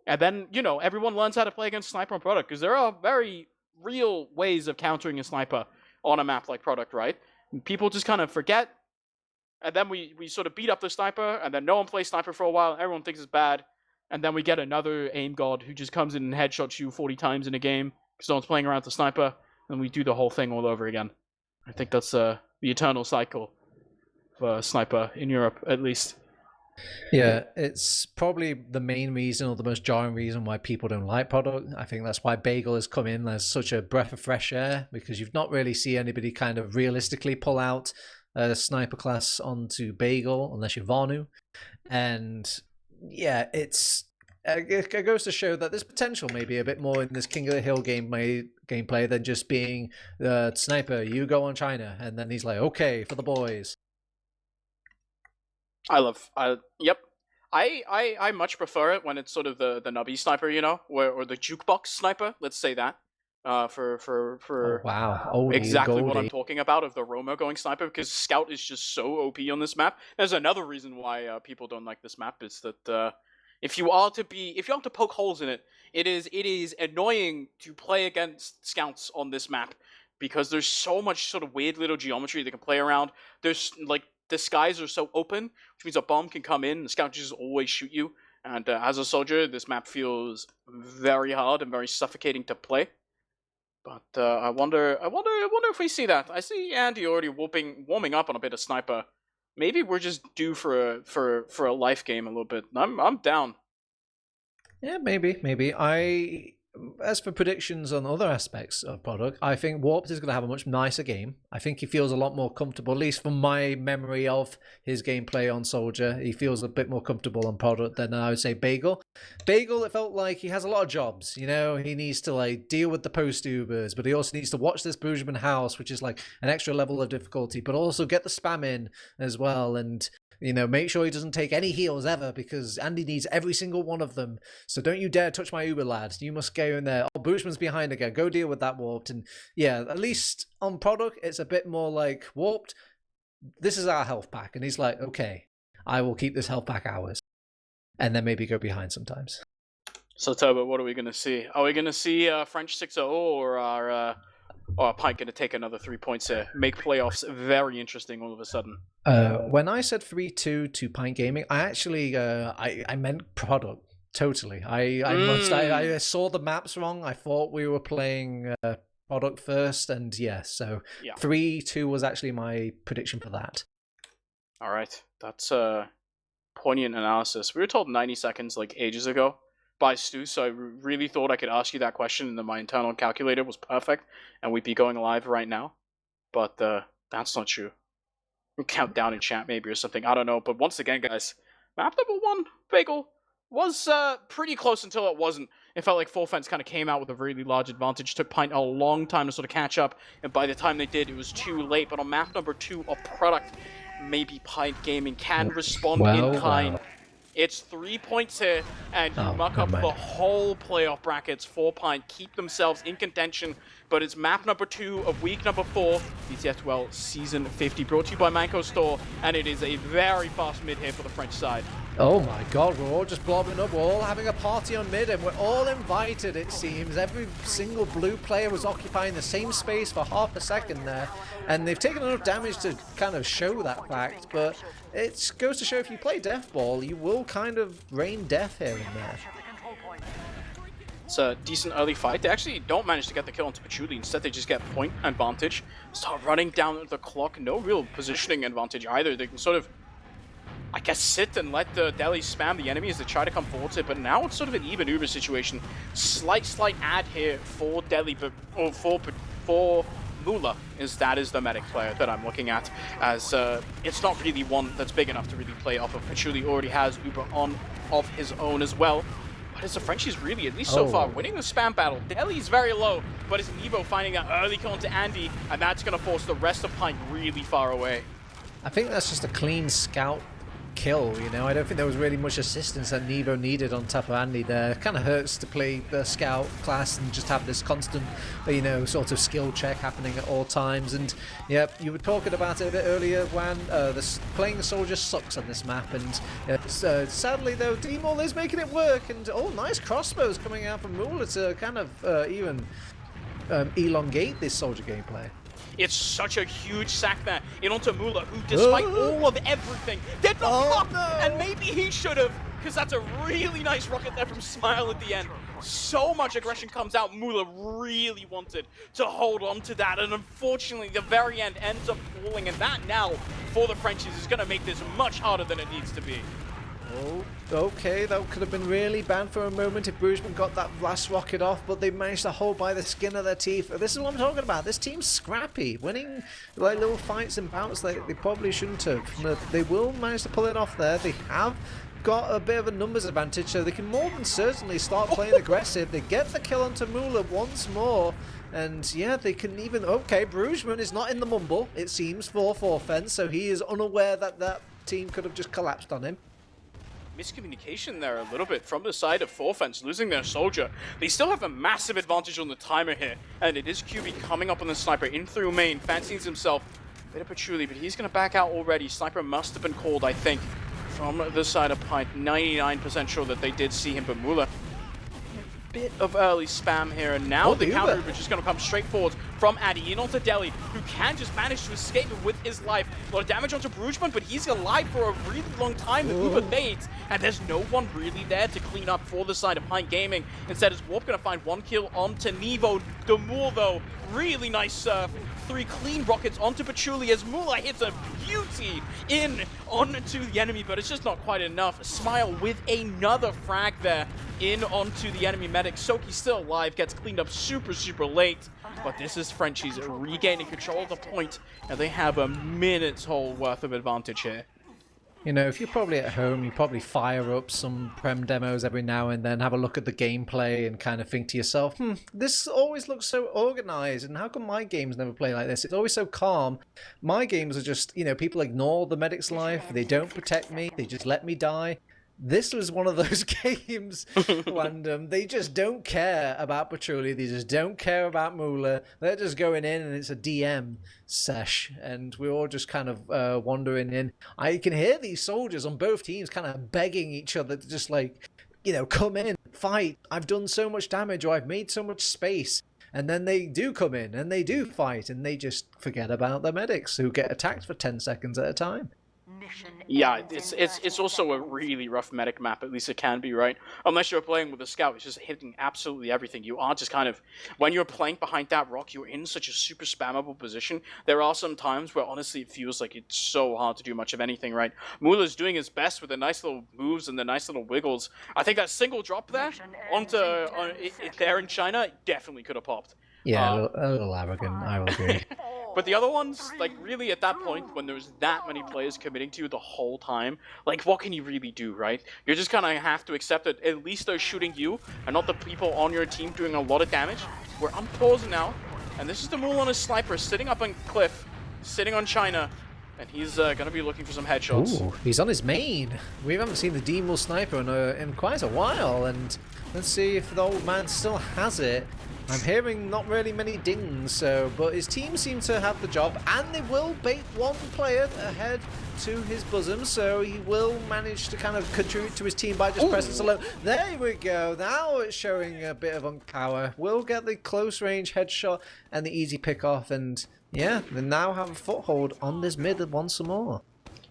and then, everyone learns how to play against sniper on product, because there are very real ways of countering a sniper on a map like product, right? And people just kind of forget. And then we sort of beat up the sniper, and then no one plays sniper for a while, everyone thinks it's bad, and then we get another aim god who just comes in and headshots you 40 times in a game because no one's playing around the sniper, and we do the whole thing all over again. I think that's the eternal cycle for sniper in Europe, at least. Yeah, it's probably the main reason or the most jarring reason why people don't like product. I think that's why Bagel has come in as such a breath of fresh air, because you've not really seen anybody kind of realistically pull out a sniper class onto Bagel unless you're Varnu. And yeah, it goes to show that there's potential maybe a bit more in this King of the Hill gameplay than just being the sniper, you go on China, and then he's like, okay, for the boys. Yep. I much prefer it when it's sort of the nubby sniper, or the jukebox sniper. Let's say that. Wow, exactly what I'm talking about of the Roma going sniper, because Scout is just so OP on this map. There's another reason why people don't like this map is that if you are to poke holes in it, it is annoying to play against Scouts on this map, because there's so much sort of weird little geometry they can play around. There's like, the skies are so open, which means a bomb can come in and the Scout just always shoot you. And as a soldier, this map feels very hard and very suffocating to play. But I wonder if we see that. I see Andy already warming up on a bit of sniper. Maybe we're just due for a life game a little bit. I'm down. Yeah, maybe. As for predictions on other aspects of product, I think Warped is going to have a much nicer game. I think he feels a lot more comfortable, at least from my memory of his gameplay on Soldier. He feels a bit more comfortable on product than I would say Bagel. Bagel, it felt like he has a lot of jobs. He needs to like deal with the post-Ubers, but he also needs to watch this Bourgeois house, which is like an extra level of difficulty, but also get the spam in as well. And make sure he doesn't take any heals ever, because Andy needs every single one of them. So don't you dare touch my Uber, lad. You must go in there. Oh, Boostman's behind again. Go deal with that warped. And yeah, at least on product, it's a bit more like, warped, this is our health pack. And he's like, okay, I will keep this health pack ours. And then maybe go behind sometimes. So, Turbo, what are we going to see? Are we going to see French 6-0, or are Pint going to take another 3 points here? Make playoffs very interesting all of a sudden. When I said 3-2 to Pint Gaming, I actually I meant product. Totally. I saw the maps wrong. I thought we were playing product first, and so 3-2 was actually my prediction for that. All right. That's poignant analysis. We were told 90 seconds like ages ago by Stu, so I really thought I could ask you that question, and then my internal calculator was perfect, and we'd be going live right now. But that's not true. We'll count down in chat maybe or something. I don't know. But once again, guys, map number 1, Bagel, was pretty close until it wasn't. It felt like Forfence kind of came out with a really large advantage. Took Pint a long time to sort of catch up, and by the time they did, it was too late. But on map number 2 of product, maybe Pint Gaming can respond in kind. Well. It's 3 points here, and you muck up the whole playoff brackets for Pint, keep themselves in contention. But it's map number 2 of week number 4, ETF2L Season 50, brought to you by Manco Store, and it is a very fast mid here for the French side. Oh my god, we're all just blobbing up, we're all having a party on mid, and we're all invited, it seems. Every single blue player was occupying the same space for half a second there, and they've taken enough damage to kind of show that fact, but it goes to show if you play Death Ball, you will kind of rain death here and there. It's a decent early fight. They actually don't manage to get the kill onto Patchouli. Instead, they just get point advantage. Start running down the clock. No real positioning advantage either. They can sort of, I guess, sit and let the Delhi spam the enemy as they try to come forward to it. But now it's sort of an even Uber situation. Slight ad here for Delhi, but for Mula that is the medic player that I'm looking at, as it's not really one that's big enough to really play off of. Patchouli already has Uber on of his own as well. But it's the Frenchies really, at least so far, winning the spam battle. Delhi's very low, but it's Nebo finding that early kill into Andy, and that's going to force the rest of Pint really far away. I think that's just a clean scout kill, I don't think there was really much assistance that Nebo needed on top of Andy there. It kind of hurts to play the scout class and just have this constant, sort of skill check happening at all times. And yep, you were talking about it a bit earlier, Juan. Playing the soldier sucks on this map, and sadly though, D-Maul is making it work. And nice crossbows coming out from Mula to kind of even elongate this soldier gameplay. It's such a huge sack there in onto Mula, who, despite all of everything, did not block, and maybe he should have, because that's a really nice rocket there from Smile at the end. So much aggression comes out. Mula really wanted to hold on to that, and unfortunately, the very end ends up falling, and that now, for the Frenchies, is going to make this much harder than it needs to be. Oh, okay, that could have been really bad for a moment if Boostman got that last rocket off, but they managed to hold by the skin of their teeth. This is what I'm talking about. This team's scrappy. Winning like little fights and bouts they probably shouldn't have. But they will manage to pull it off there. They have got a bit of a numbers advantage, so they can more than certainly start playing aggressive. They get the kill onto Mula once more. And yeah, they can even... Okay, Boostman is not in the mumble, it seems, for Forfence, so he is unaware that that team could have just collapsed on him. Miscommunication there a little bit from the side of Forfence, losing their soldier. They still have a massive advantage on the timer here, and it is QB coming up on the sniper in through main, fancies himself a bit of Patchouli, but he's going to back out already. Sniper must have been called, I think, from the side of Pint. 99% sure that they did see him, but Mula, a bit of early spam here, and now the counter Uber just going to come straight forward from Addy in onto Delhi, who can just manage to escape it with his life. A lot of damage onto Brugman, but he's alive for a really long time. The Uber nades, and there's no one really there to clean up for the side of Pint Gaming. Instead, is Warp going to find one kill onto Nevo. Demur, though, really nice 3 clean rockets onto Patchouli as Mula hits a beauty in onto the enemy, but it's just not quite enough. Smile with another frag there in onto the enemy medic. Soki's still alive, gets cleaned up super late, but this is Frenchies regaining control of the point, and they have a minute's whole worth of advantage here. You know, if you're probably at home, you probably fire up some Prem demos every now and then, have a look at the gameplay and kind of think to yourself, this always looks so organized, and how come my games never play like this? It's always so calm. My games are just, people ignore the medic's life, they don't protect me, they just let me die. This was one of those games when they just don't care about Patrulli, they just don't care about Moolah. They're just going in and it's a DM sesh, and we're all just kind of wandering in. I can hear these soldiers on both teams kind of begging each other to just come in, fight. I've done so much damage, or I've made so much space. And then they do come in and they do fight, and they just forget about the medics who get attacked for 10 seconds at a time. Yeah, it's also a really rough medic map, at least it can be, right? Unless you're playing with a scout, it's just hitting absolutely everything. You are just kind of, when you're playing behind that rock, you're in such a super spammable position. There are some times where honestly it feels like it's so hard to do much of anything, right? Mullah's doing his best with the nice little moves and the nice little wiggles. I think that single drop there there in China definitely could have popped. Yeah, a little arrogant, I will agree. But the other ones, really at that point, when there's that many players committing to you the whole time, what can you really do, right? You're just gonna have to accept that at least they're shooting you, and not the people on your team doing a lot of damage. We're unpaused now, and this is the Mool on his sniper, sitting up on Cliff, sitting on China, and he's gonna be looking for some headshots. Ooh, he's on his main. We haven't seen the D-Mool sniper in quite a while, and let's see if the old man still has it. I'm hearing not really many dings, but his team seem to have the job, and they will bait one player ahead to his bosom, so he will manage to kind of contribute to his team by just pressing solo. There we go. Now it's showing a bit of power. We'll get the close range headshot and the easy pick off, and yeah, they now have a foothold on this mid once more.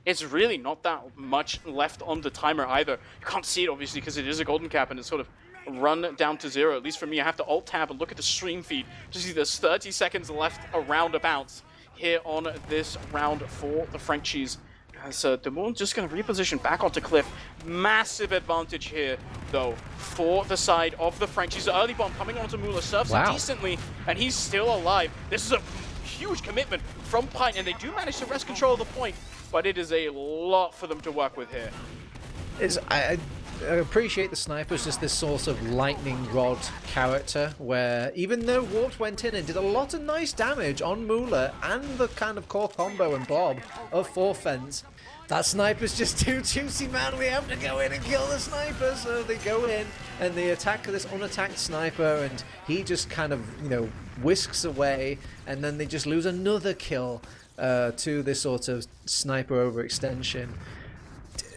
It's really not that much left on the timer either. You can't see it obviously because it is a golden cap and it's sort of run down to 0. At least for me, I have to alt tab and look at the stream feed to see there's 30 seconds left around about here on this round for the Frenchies. So Demon just going to reposition back onto Cliff. Massive advantage here, though, for the side of the Frenchies. The early bomb coming onto Moolah serves him decently, and he's still alive. This is a huge commitment from PINT, and they do manage to wrest control of the point, but it is a lot for them to work with here. I appreciate the sniper's just this sort of lightning rod character where even though Warped went in and did a lot of nice damage on Moolah and the kind of core combo and blob of 4 fence, that sniper's just too juicy, man. We have to go in and kill the sniper. So they go in and they attack this unattacked sniper, and he just kind of, whisks away, and then they just lose another kill to this sort of sniper overextension.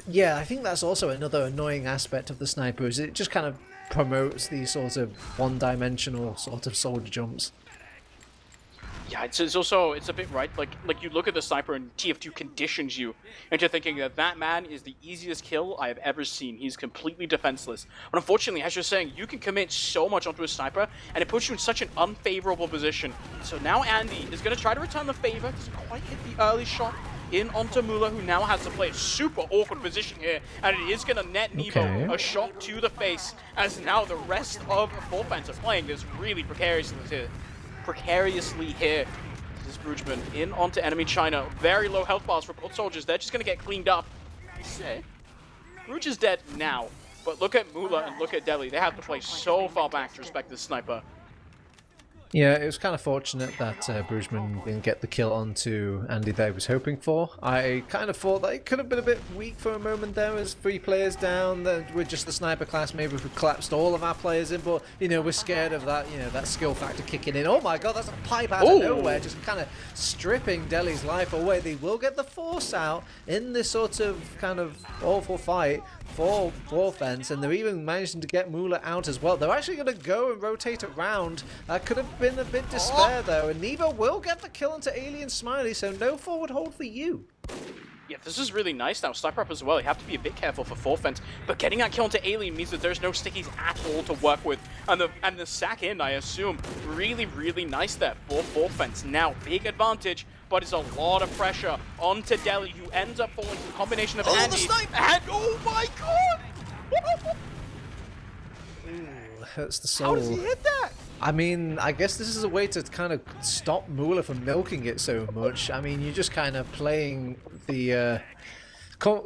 Yeah, I think that's also another annoying aspect of the sniper, is it just kind of promotes these sort of one-dimensional sort of soldier jumps. Yeah, it's also, it's a bit right, like you look at the sniper and TF2 conditions you into thinking that that man is the easiest kill I have ever seen. He's completely defenseless. But unfortunately, as you're saying, you can commit so much onto a sniper, and it puts you in such an unfavorable position. So now Andy is going to try to return the favor, doesn't quite hit the early shot in onto Moolah, who now has to play a super awkward position here, and it is going to net Nevo a shot to the face, as now the rest of 4 fans are playing this really precariously here. This is Brugman in onto enemy China. Very low health bars for both soldiers. They're just going to get cleaned up. Bruge is dead now, but look at Moolah and look at Delhi. They have to play so far back to respect this sniper. Yeah, it was kind of fortunate that Brugman didn't get the kill onto Andy that he was hoping for. I kind of thought that it could have been a bit weak for a moment there as 3 players down. With just the sniper class, maybe if we collapsed all of our players in, but, we're scared of that, that skill factor kicking in. Oh my god, that's a pipe out of nowhere, just kind of stripping Delhi's life away. They will get the force out in this sort of kind of awful fight for 4 fence, and they're even managing to get Moolah out as well. They're actually going to go and rotate around. That could have been a bit despair though, and Nevo will get the kill into Alien Smiley, so no forward hold for you. Yeah, this is really nice now. Sniper up as well. You have to be a bit careful for 4 fence, but getting that kill into Alien means that there's no stickies at all to work with, and the sack in, I assume, really, really nice there for 4 fence. Now, big advantage, but it's a lot of pressure onto Delhi, who ends up falling to the combination of Andy. And oh my god! Ooh, hurts the soul. How does he hit that? I mean, I guess this is a way to kind of stop Moolah from milking it so much. I mean, you're just kind of playing the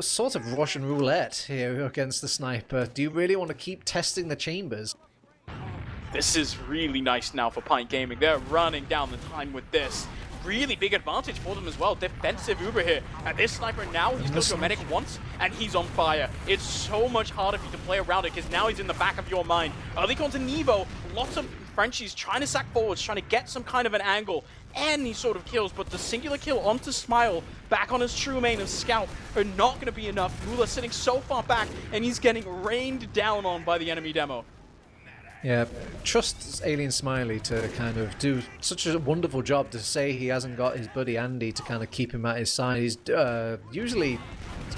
sort of Russian roulette here against the sniper. Do you really want to keep testing the chambers? This is really nice now for PINT Gaming. They're running down the time with this. Really big advantage for them as well. Defensive Uber here. And this sniper now, he's killed your medic once, and he's on fire. It's so much harder for you to play around it, because now he's in the back of your mind. Early on to Nevo, lots of Frenchies trying to sack forwards, trying to get some kind of an angle. Any sort of kills, but the singular kill onto Smile, back on his true main of Scout, are not going to be enough. Mula sitting so far back, and he's getting rained down on by the enemy demo. Yeah, trust Alien Smiley to kind of do such a wonderful job to say he hasn't got his buddy Andy to kind of keep him at his side. He's usually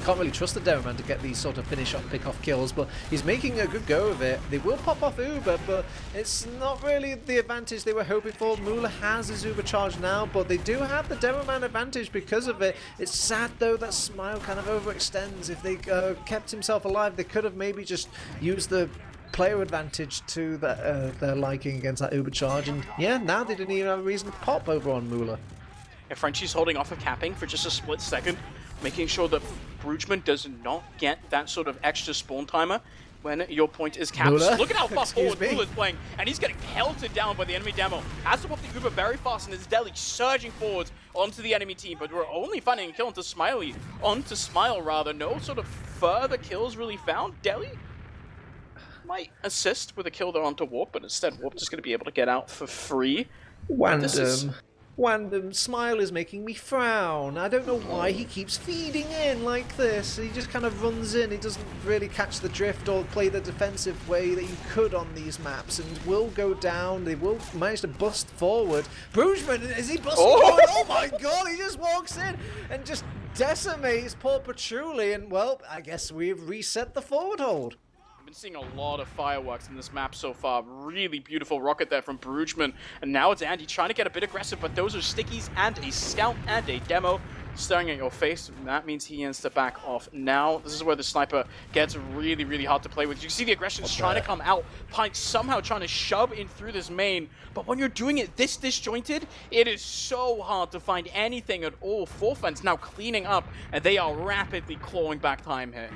can't really trust the Demoman to get these sort of finish-off, pick-off kills, but he's making a good go of it. They will pop off Uber, but it's not really the advantage they were hoping for. Mula has his Uber charge now, but they do have the Demoman advantage because of it. It's sad, though, that Smile kind of overextends. If they kept himself alive, they could have maybe just used the player advantage to their liking against that Uber charge, and yeah, now they didn't even have a reason to pop over on Mula. If Frenchie's holding off of capping for just a split second, making sure that Brugman does not get that sort of extra spawn timer when your point is capped. Mula? Look at how far forward me? Mula's playing, and he's getting pelted down by the enemy demo. Has to pop the Uber very fast, and his deli surging forwards onto the enemy team, but we're only finding a kill onto Smile rather. No sort of further kills really found. Deli might assist with a kill there onto Warp, but instead Warp just going to be able to get out for free. Wandom, Smile is making me frown. I don't know why he keeps feeding in like this. He just kind of runs in. He doesn't really catch the drift or play the defensive way that you could on these maps, and will go down. They will manage to bust forward. Brugman, is he busting forward? Oh my god, he just walks in and just decimates poor Patchouli, and well, I guess we've reset the forward hold. Been seeing a lot of fireworks in this map so far. Really beautiful rocket there from Brugman. And now it's Andy trying to get a bit aggressive, but those are stickies and a scout and a demo staring at your face. And that means he ends to back off. Now, this is where the sniper gets really, really hard to play with. You see the aggression's trying to come out. PINT somehow trying to shove in through this main. But when you're doing it this disjointed, it is so hard to find anything at all. Forfen's now cleaning up, and they are rapidly clawing back time here.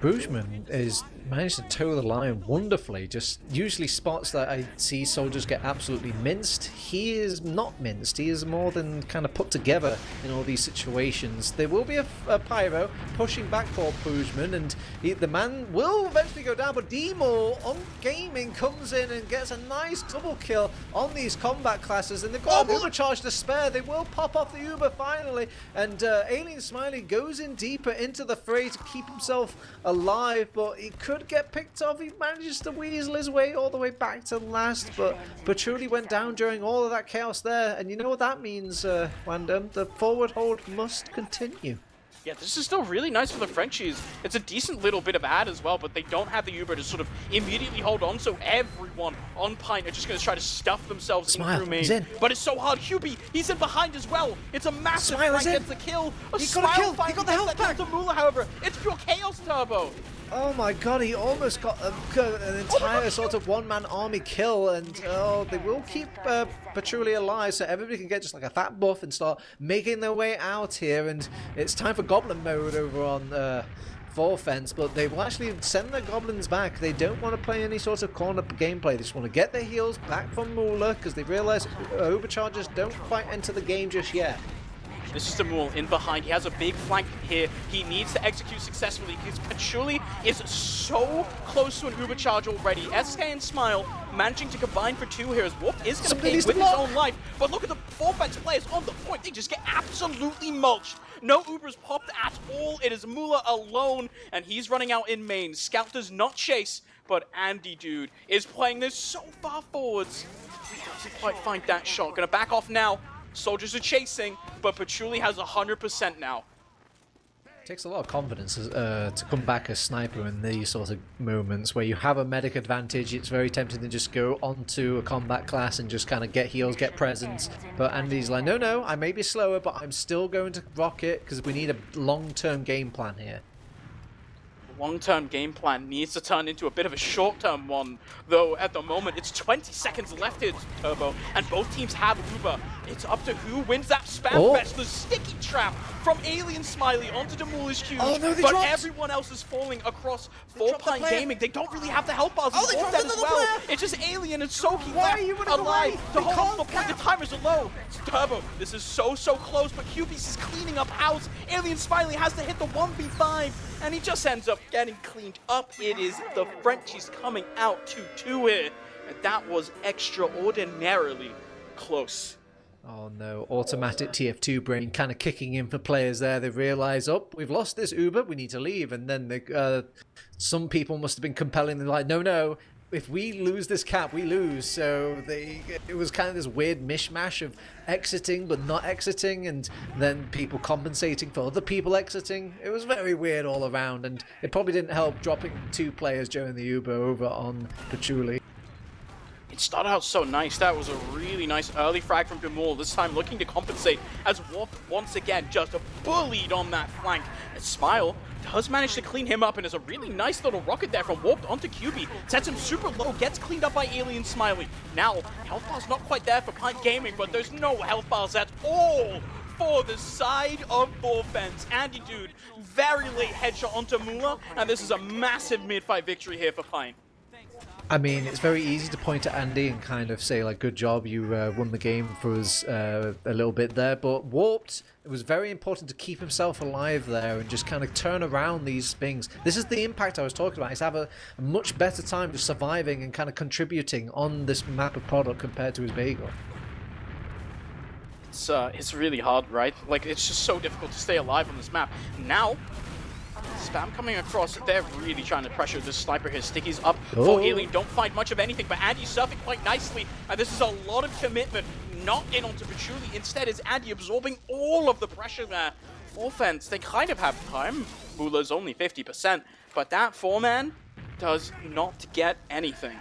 Brugman is managed to toe the line wonderfully. Just usually spots that I see soldiers get absolutely minced. He is not minced. He is more than kind of put together in all these situations. There will be a pyro pushing back for Brugman, and the man will eventually go down, but Demo on gaming comes in and gets a nice double kill on these combat classes, and they've got an Uber charge to spare. They will pop off the Uber finally, and Alien Smiley goes in deeper into the fray to keep himself alive, but he could get picked off. He manages to weasel his way all the way back to last, but truly went down during all of that chaos there, and you know what that means, Wandom? The forward hold must continue. Yeah, this is still really nice for the Frenchies. It's a decent little bit of ad as well, but they don't have the Uber to sort of immediately hold on, so everyone on PINT are just going to try to stuff themselves in through main. In. But it's so hard. Hubie, he's in behind as well. It's a massive Frank gets the kill. He got a kill. He got the health back. To Mula, however, it's pure chaos turbo. Oh my god, he almost got an entire sort of one-man army kill, and they will keep Patchouli alive, so everybody can get just like a fat buff and start making their way out here, and it's time for Goblin mode over on Forfence, but they will actually send their Goblins back. They don't want to play any sort of corner gameplay. They just want to get their heals back from Mula, because they realize overcharges don't quite enter the game just yet. This is Samuel in behind. He has a big flank here. He needs to execute successfully because Patchouli is so close to an Uber charge already. SK and Smile managing to combine for two here as Warp is going to pay with his own life. But look at the Forfence players on the point. They just get absolutely mulched. No Ubers popped at all. It is Mula alone, and he's running out in main. Scout does not chase, but Andy, dude, is playing this so far forwards. He doesn't quite find that shot. Going to back off now. Soldiers are chasing, but Patchouli has 100% now. It takes a lot of confidence to come back as sniper in these sort of moments where you have a medic advantage. It's very tempting to just go onto a combat class and just kind of get heals, get presence. But Andy's like, no, I may be slower, but I'm still going to rock it because we need a long-term game plan here. long-term game plan needs to turn into a bit of a short-term one, though at the moment it's 20 seconds left here, Turbo, and both teams have Uber. It's up to who wins that spam fetch. The sticky trap from Alien Smiley onto Demul is huge, but everyone else is falling across for PINT Gaming. They don't really have the help bars involved as well. It's just Alien and Soki left alive to hold the point. The timers are low. It's Turbo, this is so close, but QB's is cleaning up house. Alien Smiley has to hit the 1v5, and he just ends up getting cleaned up. It is the Frenchies coming out 2-2 here, and that was extraordinarily close. Oh no, automatic TF2 brain kind of kicking in for players there. They realise, oh, we've lost this Uber, we need to leave. And then some people must have been compelling them, like, no, if we lose this cap, we lose. So it was kind of this weird mishmash of exiting but not exiting, and then people compensating for other people exiting. It was very weird all around, and it probably didn't help dropping 2 players during the Uber over on Patchouli. It started out so nice. That was a really nice early frag from Demul, this time looking to compensate as Warp once again just bullied on that flank. And Smile does manage to clean him up, and there's a really nice little rocket there from Warp onto QB. Sets him super low, gets cleaned up by Alien Smiley. Now, health bar's not quite there for PINT Gaming, but there's no health bars at all for the side of Forfence. Andy Dude, very late headshot onto Mula, and this is a massive mid-fight victory here for PINT. I mean, it's very easy to point at Andy and kind of say, like, good job, you won the game for us a little bit there. But Warped, it was very important to keep himself alive there and just kind of turn around these things. This is the impact I was talking about. He's have a much better time of surviving and kind of contributing on this map of product compared to his Bagel. It's really hard, right? Like, it's just so difficult to stay alive on this map. Now, spam coming across, they're really trying to pressure this sniper here. Sticky's up for Alien, don't find much of anything, but Andy's surfing quite nicely, and this is a lot of commitment, not in onto Patchouli. Instead, is Andy absorbing all of the pressure there. Forfence, they kind of have time. Mula's only 50%, but that 4-man does not get anything.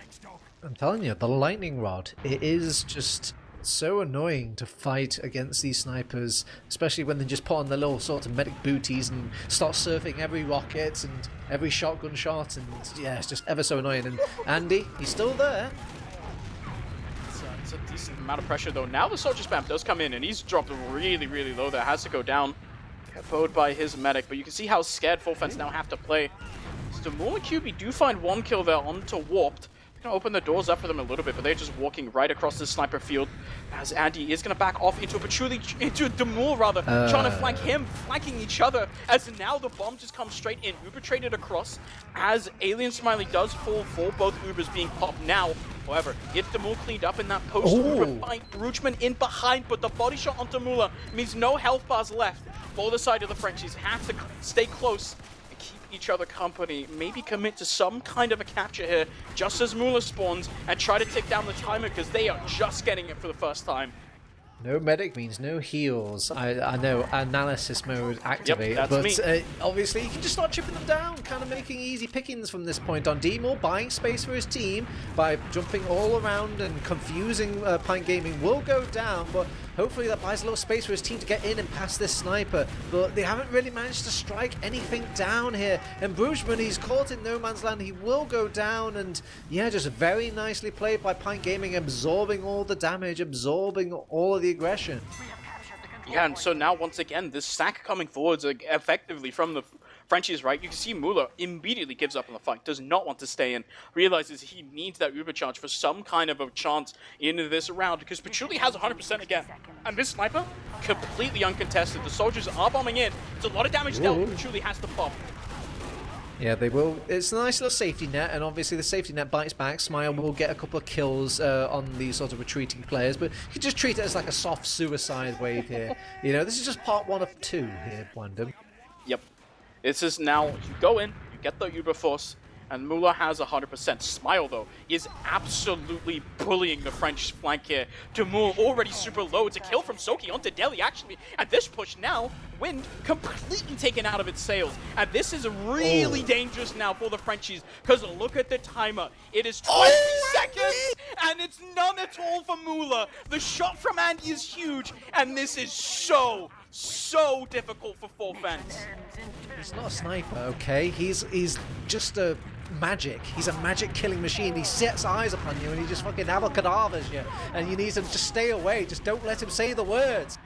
I'm telling you, the lightning rod, it is just so annoying to fight against these snipers, especially when they just put on their little sort of medic booties and start surfing every rocket and every shotgun shot, and yeah, it's just ever so annoying. And Andy, he's still there. It's a decent amount of pressure though. Now the soldier spam does come in, and he's dropped really low there. Has to go down, get bowed by his medic, but you can see how scared Forfence now have to play. So Demul and QB do find 1 kill there onto Warped. Gonna open the doors up for them a little bit, but they're just walking right across the sniper field as Andy is gonna back off into a Patchouli, into a Demul rather, trying to flank him, flanking each other, as now the bomb just comes straight in. Uber traded across as Alien Smiley does fall for both Ubers being popped now. However, it's Demul cleaned up in that post-Uber fight. Brugman in behind, but the body shot onto Mula means no health bars left for the side of the Frenchies. Have to stay close, each other company, maybe commit to some kind of a capture here just as Mula spawns, and try to take down the timer because they are just getting it for the first time. No medic means no heals. I know, analysis mode activate, yep, but obviously you can just start chipping them down, kind of making easy pickings from this point on. Demul buying space for his team by jumping all around and confusing PINT Gaming will go down, but hopefully that buys a little space for his team to get in and pass this sniper. But they haven't really managed to strike anything down here. And Brugman, he's caught in no man's land. He will go down, and yeah, just very nicely played by PINT Gaming, absorbing all the damage, absorbing all of the aggression. Yeah, and so now once again, this sack coming forwards effectively from the Frenchies, right? You can see Mula immediately gives up on the fight, does not want to stay in, realizes he needs that Uber charge for some kind of a chance in this round, because Patchouli has 100% again. And this sniper, completely uncontested. The soldiers are bombing in. It's a lot of damage dealt. Patchouli has to pop. Yeah, they will. It's a nice little safety net, and obviously the safety net bites back. Smile will get a couple of kills on these sort of retreating players, but you can just treat it as like a soft suicide wave here. You know, this is just part 1 of 2 here, Wandem. Yep. This is now, you go in, you get the Uber Force, and Mula has 100%. Smile, though, is absolutely bullying the French flank here. Demul already super low. It's a kill from Soki onto Delhi, actually. At this push now, Wind completely taken out of its sails. And this is really dangerous now for the Frenchies, because look at the timer. It is 20 seconds, and it's none at all for Mula. The shot from Andy is huge, and this is so so difficult for Forfence. He's not a sniper, okay? He's just a magic. He's a magic killing machine. He sets eyes upon you and he just fucking abracadabras you. And you need to just stay away. Just don't let him say the words.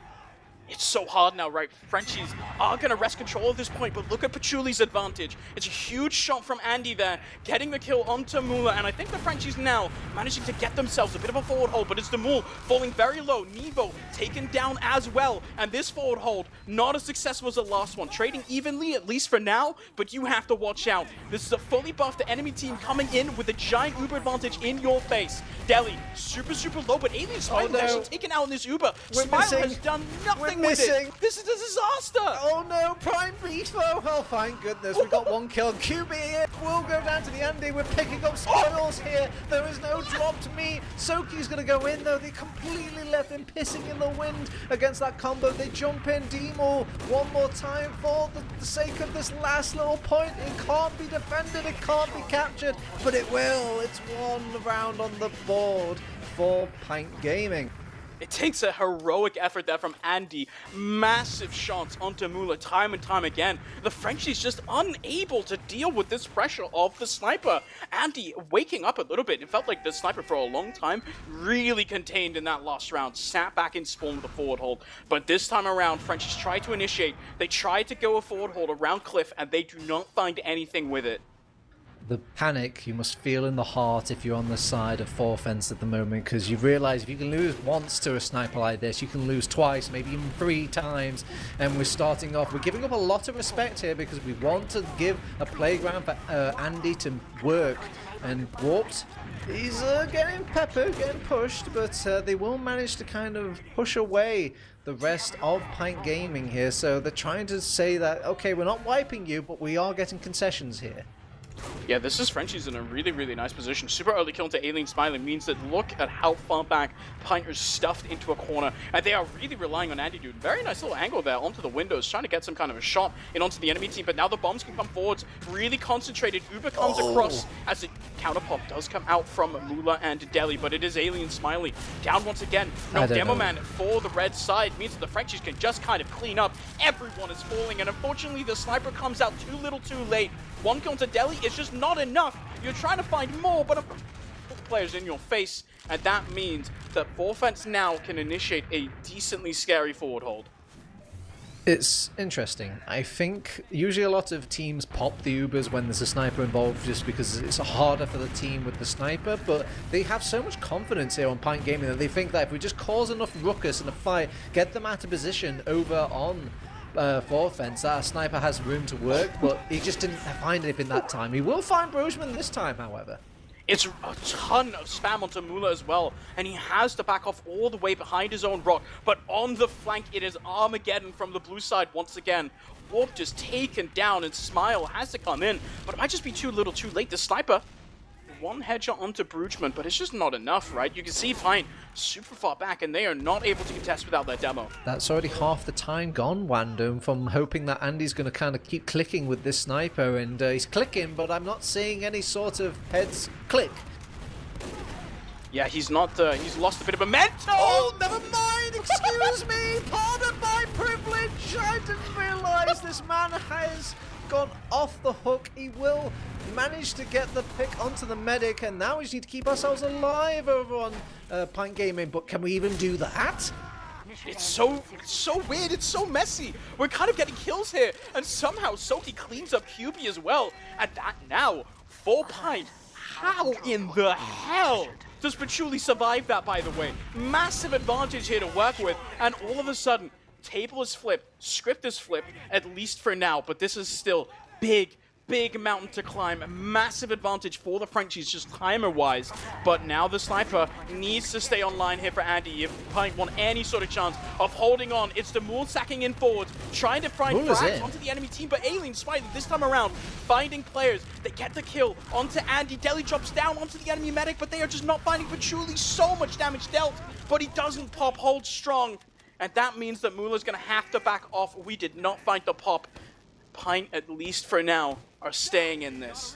It's so hard now, right? Frenchies are going to wrest control at this point, but look at Pachuli's advantage. It's a huge shot from Andy there, getting the kill onto Mula, and I think the Frenchies now managing to get themselves a bit of a forward hold, but it's the Mule falling very low. Nevo taken down as well, and this forward hold not as successful as the last one. Trading evenly, at least for now, but you have to watch out. This is a fully buffed enemy team coming in with a giant Uber advantage in your face. Deli, super low, but Alien Smile is actually taken out in this Uber. Smile has done nothing with it. This is a disaster. Oh no, Prime Beefo. Oh, thank goodness. We got one kill. QB here will go down to the Andy. We're picking up spoils here. There is no drop to me. Soki's going to go in though. They completely left him pissing in the wind against that combo. They jump in. Demo one more time for the sake of this last little point. It can't be defended. It can't be captured, but it will. It's one round on the board for Pint Gaming. It takes a heroic effort there from Andy. Massive shots onto Mula time and time again. The Frenchies just unable to deal with this pressure of the sniper. Andy waking up a little bit. It felt like the sniper for a long time really contained in that last round. Sat back in spawn with a forward hold. But this time around, Frenchies tried to initiate. They tried to go a forward hold around Cliff, and they do not find anything with it. The panic you must feel in the heart if you're on the side of Forfence at the moment, because you realise if you can lose once to a sniper like this, you can lose twice, maybe even 3 times. And we're starting off, we're giving up a lot of respect here because we want to give a playground for Andy to work. And Warped, he's getting peppered, getting pushed, but they will manage to kind of push away the rest of Pint Gaming here. So they're trying to say that, okay, we're not wiping you, but we are getting concessions here. Yeah, this is Frenchies in a really nice position. Super early kill into Alien Smiling means that look at how far back Pint is stuffed into a corner, and they are really relying on Andy, dude. Very nice little angle there onto the windows, trying to get some kind of a shot in onto the enemy team, but now the bombs can come forwards. Really concentrated. Uber comes across as the counter pop does come out from Mula and Deli, but it is Alien Smiley down once again. No Demo Man for the red side means that the Frenchies can just kind of clean up. Everyone is falling, and unfortunately the sniper comes out too little too late. One kill to Deli is just not enough. You're trying to find more, but players in your face, and that means that Forfence now can initiate a decently scary forward hold. It's interesting. I think usually a lot of teams pop the Ubers when there's a sniper involved just because it's harder for the team with the sniper, but they have so much confidence here on Pint Gaming that they think that if we just cause enough ruckus in a fight, get them out of position over on Forfence, that sniper has room to work, but he just didn't find anything that time. He will find Brojman this time, however. It's a ton of spam onto Mula as well, and he has to back off all the way behind his own rock, but on the flank it is Armageddon from the blue side once again. Warp just taken down, and Smile has to come in, but it might just be too little too late. The sniper, one headshot onto Brugman, but it's just not enough, right? You can see Fine super far back, and they are not able to contest without their demo. That's already half the time gone, Wandom, from hoping that Andy's going to kind of keep clicking with this sniper, and he's clicking, but I'm not seeing any sort of heads click. Yeah, he's not, he's lost a bit of momentum! Oh, never mind, excuse me, pardon my privilege, I didn't realise this man has gone off the hook. He will manage to get the pick onto the medic, and now we just need to keep ourselves alive over on Pint Gaming, but can we even do that? It's so weird, it's so messy. We're kind of getting kills here, and somehow Soki cleans up QB as well. And that now, 4 Pint, how in the hell does Patchouli survive that, by the way? Massive advantage here to work with, and all of a sudden, table is flipped, script is flipped, at least for now, but this is still big mountain to climb. Massive advantage for the Frenchies, just timer-wise. But now the sniper needs to stay online here for Andy if Pint want any sort of chance of holding on. It's the Mool sacking in forwards, trying to find frags onto the enemy team, but Alien Smiley this time around, finding players that get the kill onto Andy. Deli drops down onto the enemy medic, but they are just not finding Patchouli. So much damage dealt, but he doesn't pop, hold strong. And that means that Mula's going to have to back off. We did not find the pop. Pint, at least for now, are staying in this.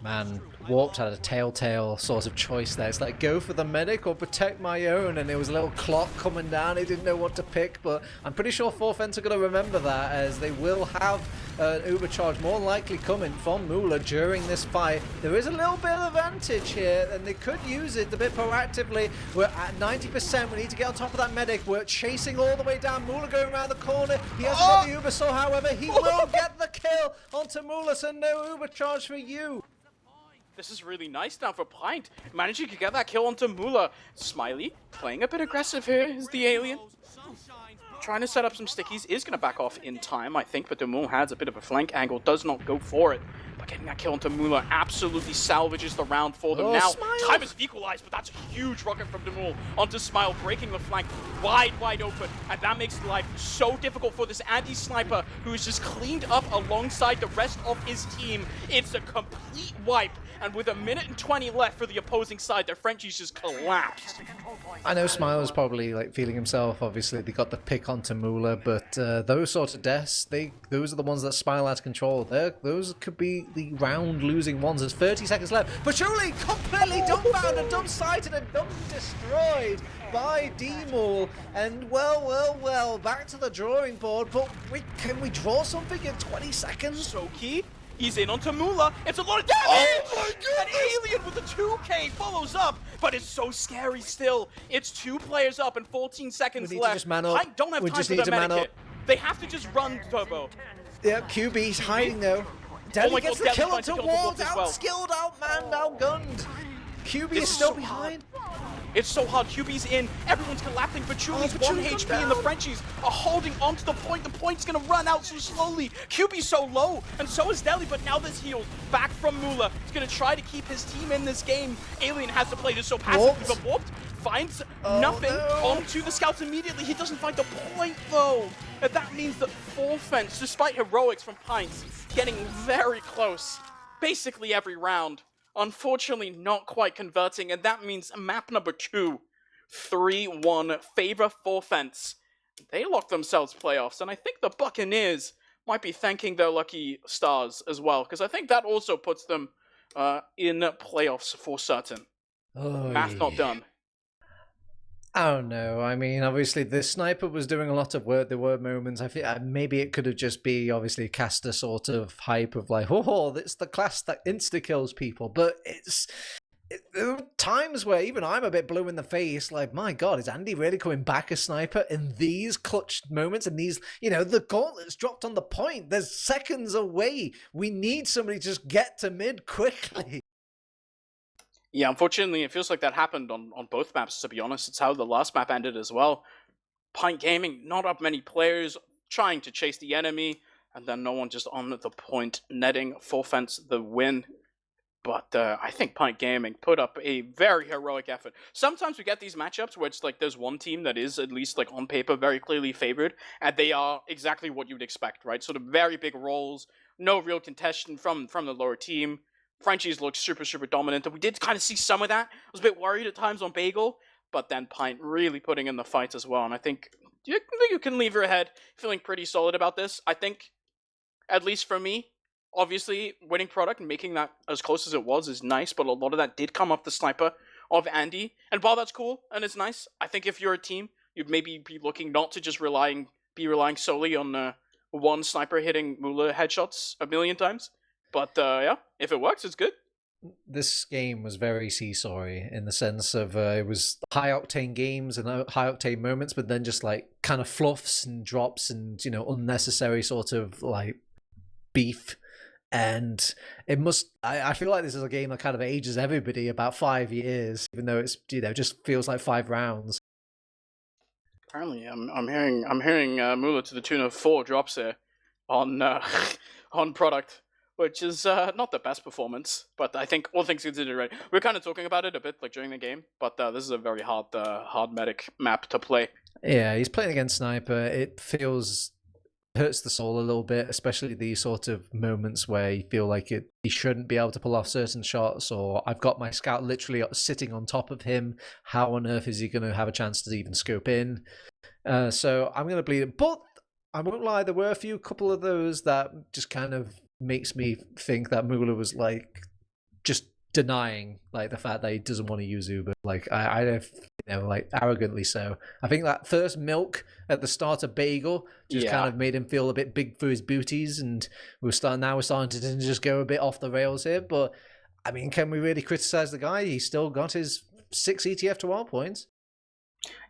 Man, Warped had a telltale sort of choice there. It's like, go for the medic or protect my own, and there was a little clock coming down. He didn't know what to pick, but I'm pretty sure Forfents are going to remember that, as they will have an overcharge more likely coming from Moolah during this fight. There is a little bit of advantage here, and they could use it a bit proactively. We're at 90%. We need to get on top of that medic. We're chasing all the way down. Moolah going around the corner. He hasn't got the Uber, so however, he will get the kill onto Moolah, so no overcharge for you. This is really nice now for PINT, managing to get that kill onto Moolah. Smiley, playing a bit aggressive here, is the alien. Trying to set up some stickies, is going to back off in time, I think, but Demul has a bit of a flank angle, does not go for it. But getting that kill onto Moolah absolutely salvages the round for them. Now, Smile. time is equalized, but that's a huge rocket from Demul onto Smile, breaking the flank wide open. And that makes life so difficult for this anti-sniper, who's just cleaned up alongside the rest of his team. It's a complete wipe. And with 1:20 left for the opposing side, their Frenchies just collapsed. I know Smile is probably like feeling himself. Obviously, they got the pick onto Moolah, but those sorts of deaths, those are the ones that Smile out of control. Those could be the round losing ones. There's 30 seconds left. But surely completely dumbfounded, dumb-sighted, and dumb-destroyed by D-Maul. And well, back to the drawing board. But can we draw something in 20 seconds? So key. He's in onto Moolah. It's a lot of damage! Oh my goodness! An alien with a 2K follows up, but it's so scary still. It's 2 players up and 14 seconds We need left. to just man up. I don't have We time just for need the to man medic up. hit. They have to just run, Turbo. Yep, QB's hiding though. Deli my gets God, the Deli kill finds onto the kill onto Ward, Wolf as well. outskilled, outmanned, outgunned. QB This is is still so behind. It's so hard. QB's in. Everyone's collapsing. Pachuli's 1 Pachuli's HP gone and the down. Frenchies are holding on to the point. The point's going to run out so slowly. QB's so low, and so is Deli, but now this heals back from Moolah. He's going to try to keep his team in this game. Alien has to play this so passively, but Warped finds nothing onto the scouts immediately. He doesn't find the point, though. And that means that Forfents, despite heroics from Pints, getting very close basically every round. Unfortunately, not quite converting, and that means map number 2, 3-1, favor Forfents. They lock themselves playoffs, and I think the Buccaneers might be thanking their lucky stars as well, because I think that also puts them in playoffs for certain. Math not done. I don't know. I mean, obviously, the sniper was doing a lot of work. There were moments. I think maybe it could have just be obviously cast a sort of hype of like, oh, it's the class that insta kills people. But there are times where even I'm a bit blue in the face. Like, my God, is Andy really coming back as sniper in these clutch moments? And these, the gauntlet's dropped on the point. There's seconds away. We need somebody to just get to mid quickly. Yeah, unfortunately, it feels like that happened on both maps, to be honest. It's how the last map ended as well. Pint Gaming, not up many players, trying to chase the enemy, and then no one just on the point, netting Forfents the win. But I think Pint Gaming put up a very heroic effort. Sometimes we get these matchups where it's like there's one team that is, at least like on paper, very clearly favored, and they are exactly what you'd expect, right? Sort of very big roles, no real contestant from the lower team. Frenchies look super dominant, and we did kind of see some of that. I was a bit worried at times on Bagel, but then Pint really putting in the fight as well, and I think you can leave your head feeling pretty solid about this. I think, at least for me, obviously, winning product and making that as close as it was is nice, but a lot of that did come off the sniper of Andy, and while that's cool and it's nice, I think if you're a team, you'd maybe be looking not to just be relying solely on one sniper hitting Moolah headshots a million times. But yeah, if it works, it's good. This game was very seesawy in the sense of it was high octane games and high octane moments, but then just like kind of fluffs and drops and unnecessary sort of like beef. And I feel like this is a game that kind of ages everybody about 5 years, even though it's just feels like 5 rounds. Apparently, I'm hearing Moolah to the tune of 4 drops here on on product, which is not the best performance, but I think all things considered, right? We're kind of talking about it a bit like during the game, but this is a very hard medic map to play. Yeah, he's playing against sniper. It hurts the soul a little bit, especially these sort of moments where you feel like he shouldn't be able to pull off certain shots, or I've got my scout literally sitting on top of him. How on earth is he going to have a chance to even scope in? So I'm going to bleed it, but I won't lie, there were a couple of those that just kind of makes me think that Moolah was like denying like the fact that he doesn't want to use Uber. Like I don't, like arrogantly so. I think that first milk at the start of Bagel just kind of made him feel a bit big for his booties, and we're starting to just go a bit off the rails here. But I mean, can we really criticize the guy? He's still got his 6 ETF2L points.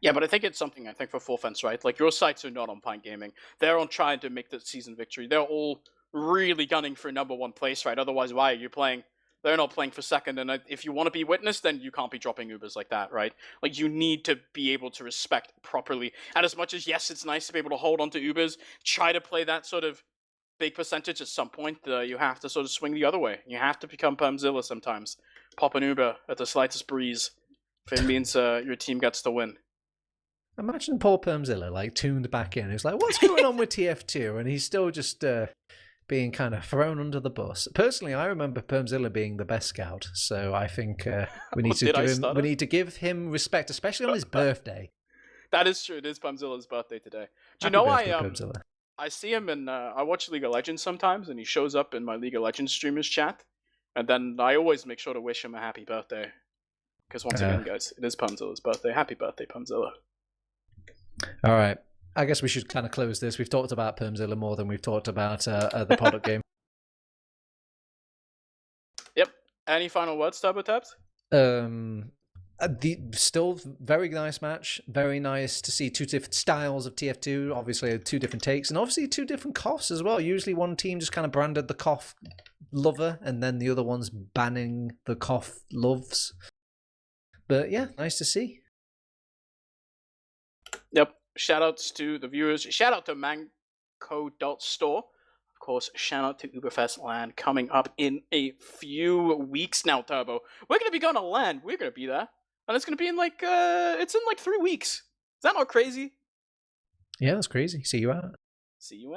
Yeah, but I think it's something, I think, for full fence, right? Like, your sights are not on PINT Gaming. They're on trying to make the season victory. They're all really gunning for number 1 place, right? Otherwise, why are you playing? They're not playing for second, and if you want to be witness, then you can't be dropping Ubers like that, right? Like, you need to be able to respect properly. And as much as, yes, it's nice to be able to hold on to Ubers, try to play that sort of big percentage at some point, you have to sort of swing the other way. You have to become Permzilla sometimes. Pop an Uber at the slightest breeze if it means your team gets the win. Imagine poor Permzilla like tuned back in. He's like, "What's going on with TF2?" And he's still just being kind of thrown under the bus. Personally, I remember Permzilla being the best scout, so I think we need to give him respect, especially on his birthday. That is true. It is Permzilla's birthday today. Do you Happy know birthday, I see him in I watch League of Legends sometimes, and he shows up in my League of Legends streamers chat, and then I always make sure to wish him a happy birthday. Because once again, guys, it is Permzilla's birthday. Happy birthday, Permzilla. All right. I guess we should kind of close this. We've talked about Permzilla more than we've talked about the product game. Yep. Any final words, Turbo Tabs? Still very nice match. Very nice to see 2 different styles of TF2. Obviously, 2 different takes, and obviously 2 different coughs as well. Usually, one team just kind of branded the cough lover, and then the other one's banning the cough loves. But yeah, nice to see. Yep. Shoutouts to the viewers. Shout out to Manco.store. Of course, shout out to Uberfest LAN coming up in a few weeks now, Turbo. We're going to be going to LAN. We're going to be there. And it's going to be in it's in 3 weeks. Is that not crazy? Yeah, that's crazy. See you out. See you out.